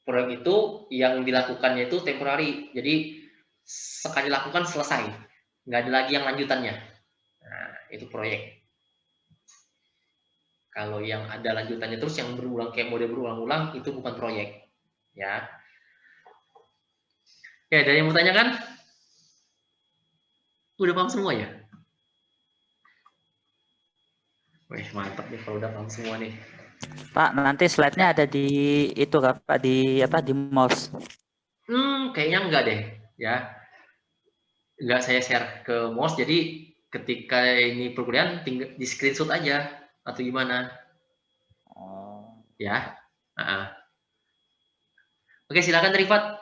proyek itu yang dilakukannya itu temporary. Jadi sekali lakukan selesai. Nggak ada lagi yang lanjutannya. Nah, itu proyek. Kalau yang ada lanjutannya terus yang berulang kayak model berulang-ulang itu bukan proyek. Ya. Oke, ada yang mau tanyakan? Udah paham semua ya? Wih, mantap nih kalau udah paham semua nih. Pak, nanti slide-nya ada di itu kan Pak, di mouse. Kayaknya enggak deh, ya. Enggak saya share ke mouse, jadi ketika ini perkuliahan tinggal di screenshot aja atau gimana? Oh. Ya. Oke, silakan Rifat.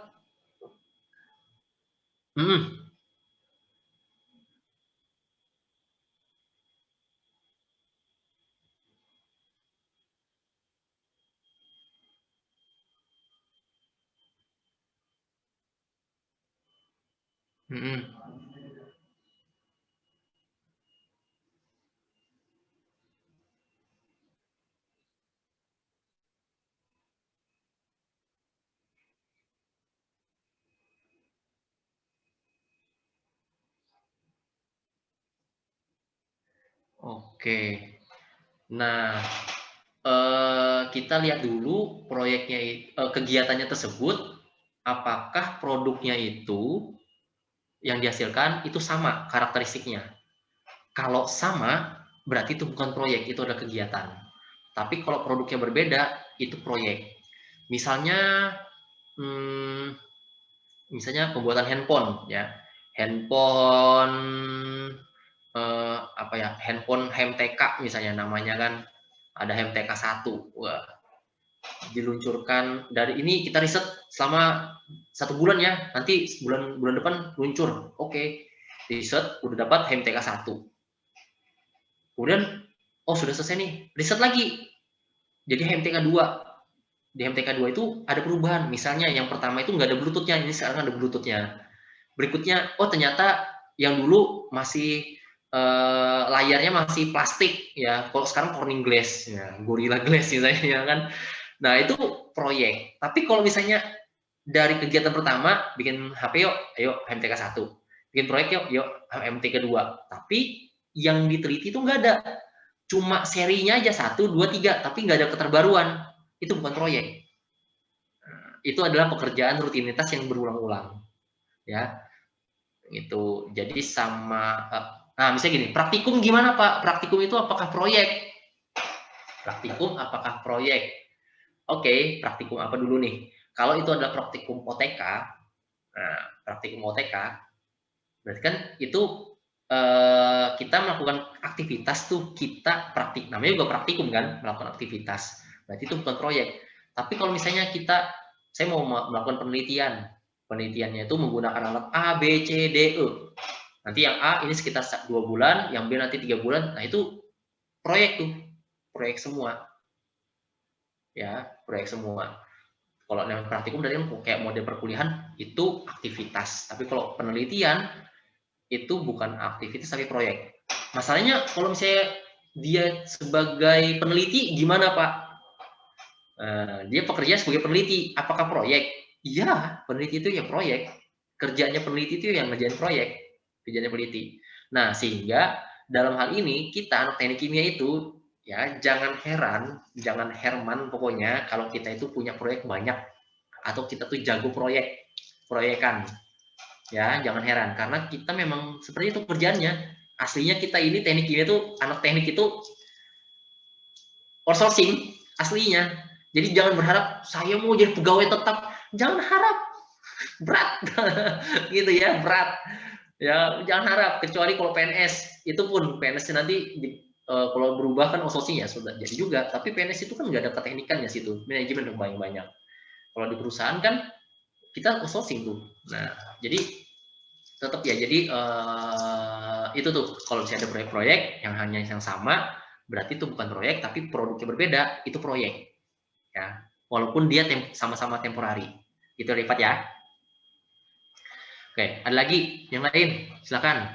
Oke. Nah, kita lihat dulu proyeknya, kegiatannya tersebut, apakah produknya itu yang dihasilkan itu sama karakteristiknya. Kalau sama, berarti itu bukan proyek, itu adalah kegiatan. Tapi kalau produknya berbeda, itu proyek. Misalnya, pembuatan handphone, ya, handphone handphone HMTK misalnya namanya kan, ada HMTK 1. Wah, diluncurkan dari ini, kita riset selama 1 bulan ya, nanti bulan depan luncur. Oke, riset udah dapat HMTK 1. Kemudian, oh sudah selesai nih, riset lagi. Jadi HMTK 2. Di HMTK 2 itu ada perubahan. Misalnya yang pertama itu nggak ada Bluetooth-nya, ini sekarang ada Bluetooth-nya. Berikutnya, oh ternyata yang dulu masih layarnya masih plastik ya. Kalau sekarang Corning Glass ya, Gorilla Glass misalnya kan. Nah, itu proyek. Tapi kalau misalnya dari kegiatan pertama bikin HP yuk, ayo HMTK 1. Bikin proyek yuk HMTK 2. Tapi yang diteliti itu nggak ada. Cuma serinya aja 1, 2, 3, tapi nggak ada keterbaruan. Itu bukan proyek. Itu adalah pekerjaan rutinitas yang berulang-ulang. Ya. Itu. Jadi sama nah, misalnya gini, praktikum gimana, Pak? Praktikum itu apakah proyek? Praktikum apakah proyek? Oke, praktikum apa dulu nih? Kalau itu adalah praktikum OTK, nah, praktikum OTK, berarti kan itu kita melakukan aktivitas tuh, kita praktik, namanya juga praktikum kan, melakukan aktivitas. Berarti itu bukan proyek. Tapi kalau misalnya saya mau melakukan penelitian, penelitiannya itu menggunakan alat A, B, C, D, E. Nanti yang A ini sekitar 2 bulan, yang B nanti 3 bulan, nah itu proyek tuh, proyek semua. Ya, proyek semua. Kalau yang praktikum dari kayak model perkuliahan itu aktivitas, tapi kalau penelitian itu bukan aktivitas tapi proyek. Masalahnya kalau misalnya dia sebagai peneliti gimana, Pak? Dia pekerja sebagai peneliti, apakah proyek? Iya, peneliti itu ya proyek. Kerjanya peneliti itu yang ngerjain proyek, kerjanya peneliti. Nah, sehingga dalam hal ini kita anak teknik kimia itu ya jangan heran, jangan herman pokoknya kalau kita itu punya proyek banyak atau kita tuh jago proyekan. Ya, jangan heran karena kita memang seperti itu kerjaannya. Aslinya kita ini teknik kimia itu anak teknik itu outsourcing aslinya. Jadi jangan berharap saya mau jadi pegawai tetap. Jangan harap. Berat. Gitu ya, berat. Ya, jangan harap kecuali kalau PNS. Itu pun PNS nanti kalau berubah kan outsourcing ya sudah jadi juga. Tapi PNS itu kan nggak ada keteknikannya situ. Manajemen yang banyak-banyak. Kalau di perusahaan kan kita outsourcing tuh. Nah, jadi tetap ya. Jadi itu tuh kalau misalnya ada proyek-proyek yang hanya yang sama, berarti itu bukan proyek tapi produknya berbeda, itu proyek. Ya, walaupun dia sama-sama temporari. Itu Rifat ya. Oke, ada lagi yang lain? Silakan.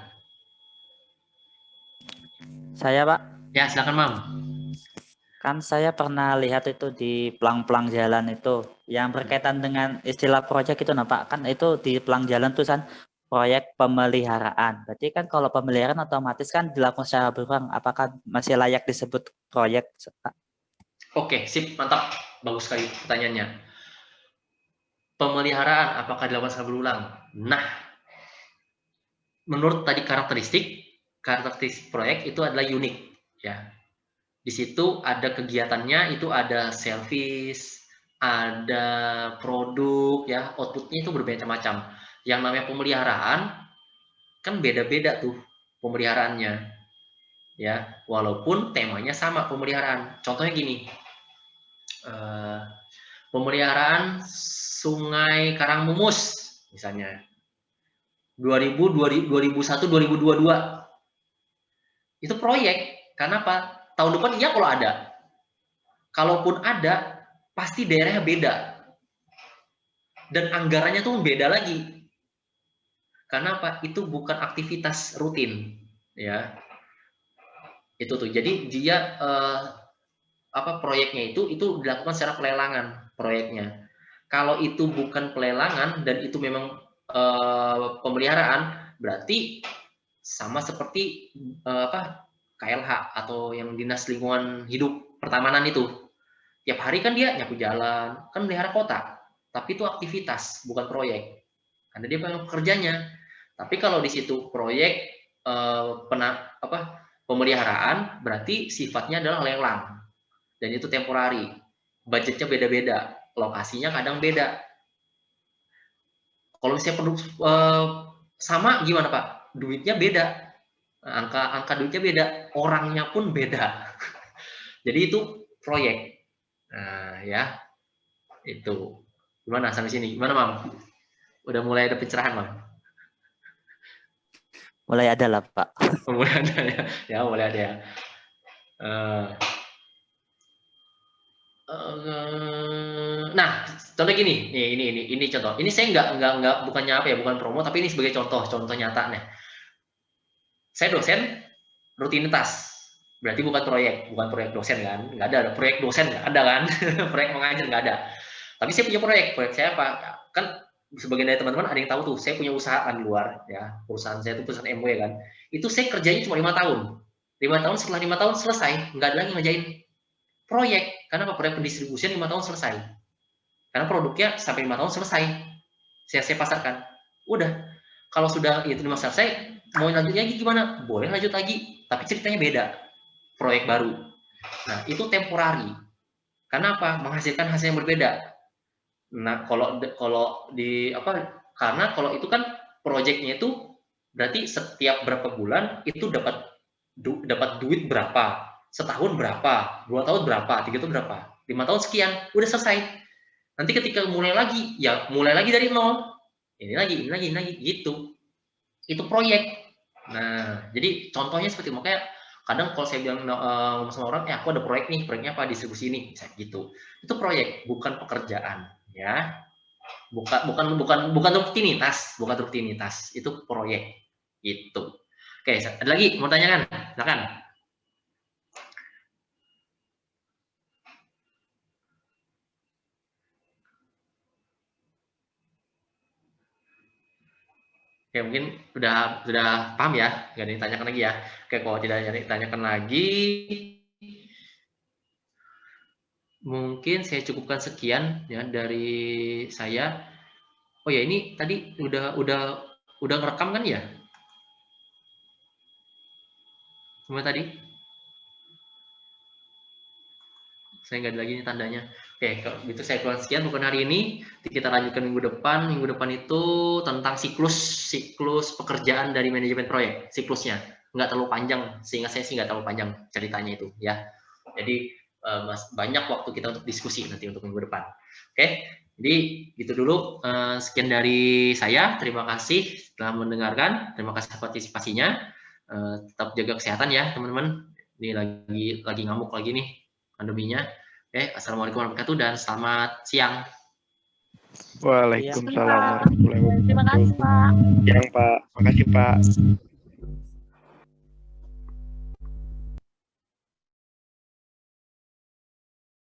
Saya, Pak. Ya, silakan, Mam. Kan saya pernah lihat itu di pelang-pelang jalan itu yang berkaitan dengan istilah proyek itu, nah Pak, kan itu di pelang jalan tuh kan proyek pemeliharaan. Berarti kan kalau pemeliharaan otomatis kan dilakukan secara berulang. Apakah masih layak disebut proyek? Oke, sip, mantap. Bagus sekali pertanyaannya. Pemeliharaan apakah dilakukan secara berulang? Nah, menurut tadi karakteristik proyek itu adalah unik, ya. Di situ ada kegiatannya, itu ada service, ada produk, ya, outputnya itu bermacam-macam. Yang namanya pemeliharaan kan beda-beda tuh pemeliharaannya, ya, walaupun temanya sama pemeliharaan. Contohnya gini, pemeliharaan Sungai Karangmumus misalnya 2001 2022 itu proyek. Karena apa? Tahun depan iya kalau ada. Kalaupun ada, pasti daerahnya beda. Dan anggarannya tuh beda lagi. Karena apa? Itu bukan aktivitas rutin, ya. Itu tuh. Jadi dia proyeknya itu dilakukan secara pelelangan proyeknya. Kalau itu bukan pelelangan dan itu memang pemeliharaan, berarti sama seperti KLH atau yang Dinas Lingkungan Hidup Pertamanan itu. Tiap hari kan dia nyapu jalan, kan melihara kota. Tapi itu aktivitas, bukan proyek. Karena dia memang pekerjanya. Tapi kalau di situ proyek pemeliharaan, berarti sifatnya adalah lelang. Dan itu temporari. Budgetnya beda-beda. Lokasinya kadang beda. Kalau misalnya produk sama gimana, Pak? Duitnya beda. Angka duitnya beda. Orangnya pun beda. Jadi itu proyek. Nah, ya. Itu. Gimana sampai sini? Gimana, Mam? Udah mulai ada pencerahan, Mam? Mulai ada lah, Pak. Mulai ada ya. Ya, mulai ada ya. Nah, contoh gini, ini contoh. Ini saya nggak bukannya apa ya, bukan promo, tapi ini sebagai contoh nyata nih. Saya dosen rutinitas, berarti bukan proyek dosen kan? Nggak ada proyek dosen, nggak ada kan? Proyek mengajar nggak ada. Tapi saya punya proyek saya apa? Kan sebagian dari teman-teman ada yang tahu tuh, saya punya usaha di luar, ya. Perusahaan saya itu perusahaan MW kan. Itu saya kerjanya cuma 5 tahun. 5 tahun, setelah 5 tahun selesai, nggak ada lagi ngerjain proyek. Karena apa? Proyek pendistribusian 5 tahun selesai. Karena produknya sampai 5 tahun selesai. Saya pasarkan. Udah. Kalau sudah itu 5 selesai, mau lanjut lagi gimana? Boleh lanjut lagi, tapi ceritanya beda. Proyek baru. Nah, itu temporari. Karena apa? Menghasilkan hasil yang berbeda. Nah, kalau di apa? Karena kalau itu kan proyeknya itu berarti setiap berapa bulan itu dapat duit berapa, setahun berapa, 2 tahun berapa, 3 tahun berapa, 5 tahun sekian, udah selesai. Nanti ketika mulai lagi, ya mulai lagi dari nol. Ini lagi, gitu. Itu proyek. Nah, jadi contohnya seperti makanya kadang kalau saya bilang sama orang, aku ada proyek nih, proyeknya apa, distribusi ini, bisa gitu. Itu proyek, bukan pekerjaan, ya. Bukan rutinitas, itu proyek, gitu. Oke, ada lagi mau tanyakan? Silakan. Oke, mungkin sudah paham ya, nggak ada yang ditanyakan lagi ya. Oke, kalau tidak ada yang ditanyakan lagi, mungkin saya cukupkan sekian ya dari saya. Oh ya, ini tadi udah ngerekam kan ya? Semua tadi? Saya nggak ada lagi nih tandanya. Oke, kalau gitu saya keluar sekian bukan hari ini. Kita lanjutkan minggu depan. Minggu depan itu tentang siklus pekerjaan dari manajemen proyek, siklusnya. Nggak terlalu panjang, sehingga saya sih nggak terlalu panjang ceritanya itu ya. Jadi banyak waktu kita untuk diskusi nanti untuk minggu depan. Oke, jadi gitu dulu. Sekian dari saya. Terima kasih telah mendengarkan. Terima kasih partisipasinya. Tetap jaga kesehatan ya teman-teman. Ini lagi ngamuk lagi nih pandeminya. Oke, assalamualaikum warahmatullahi wabarakatuh dan selamat siang. Waalaikumsalam warahmatullahi wabarakatuh. Terima kasih, Pak. Siang, Pak. Makasih, Pak.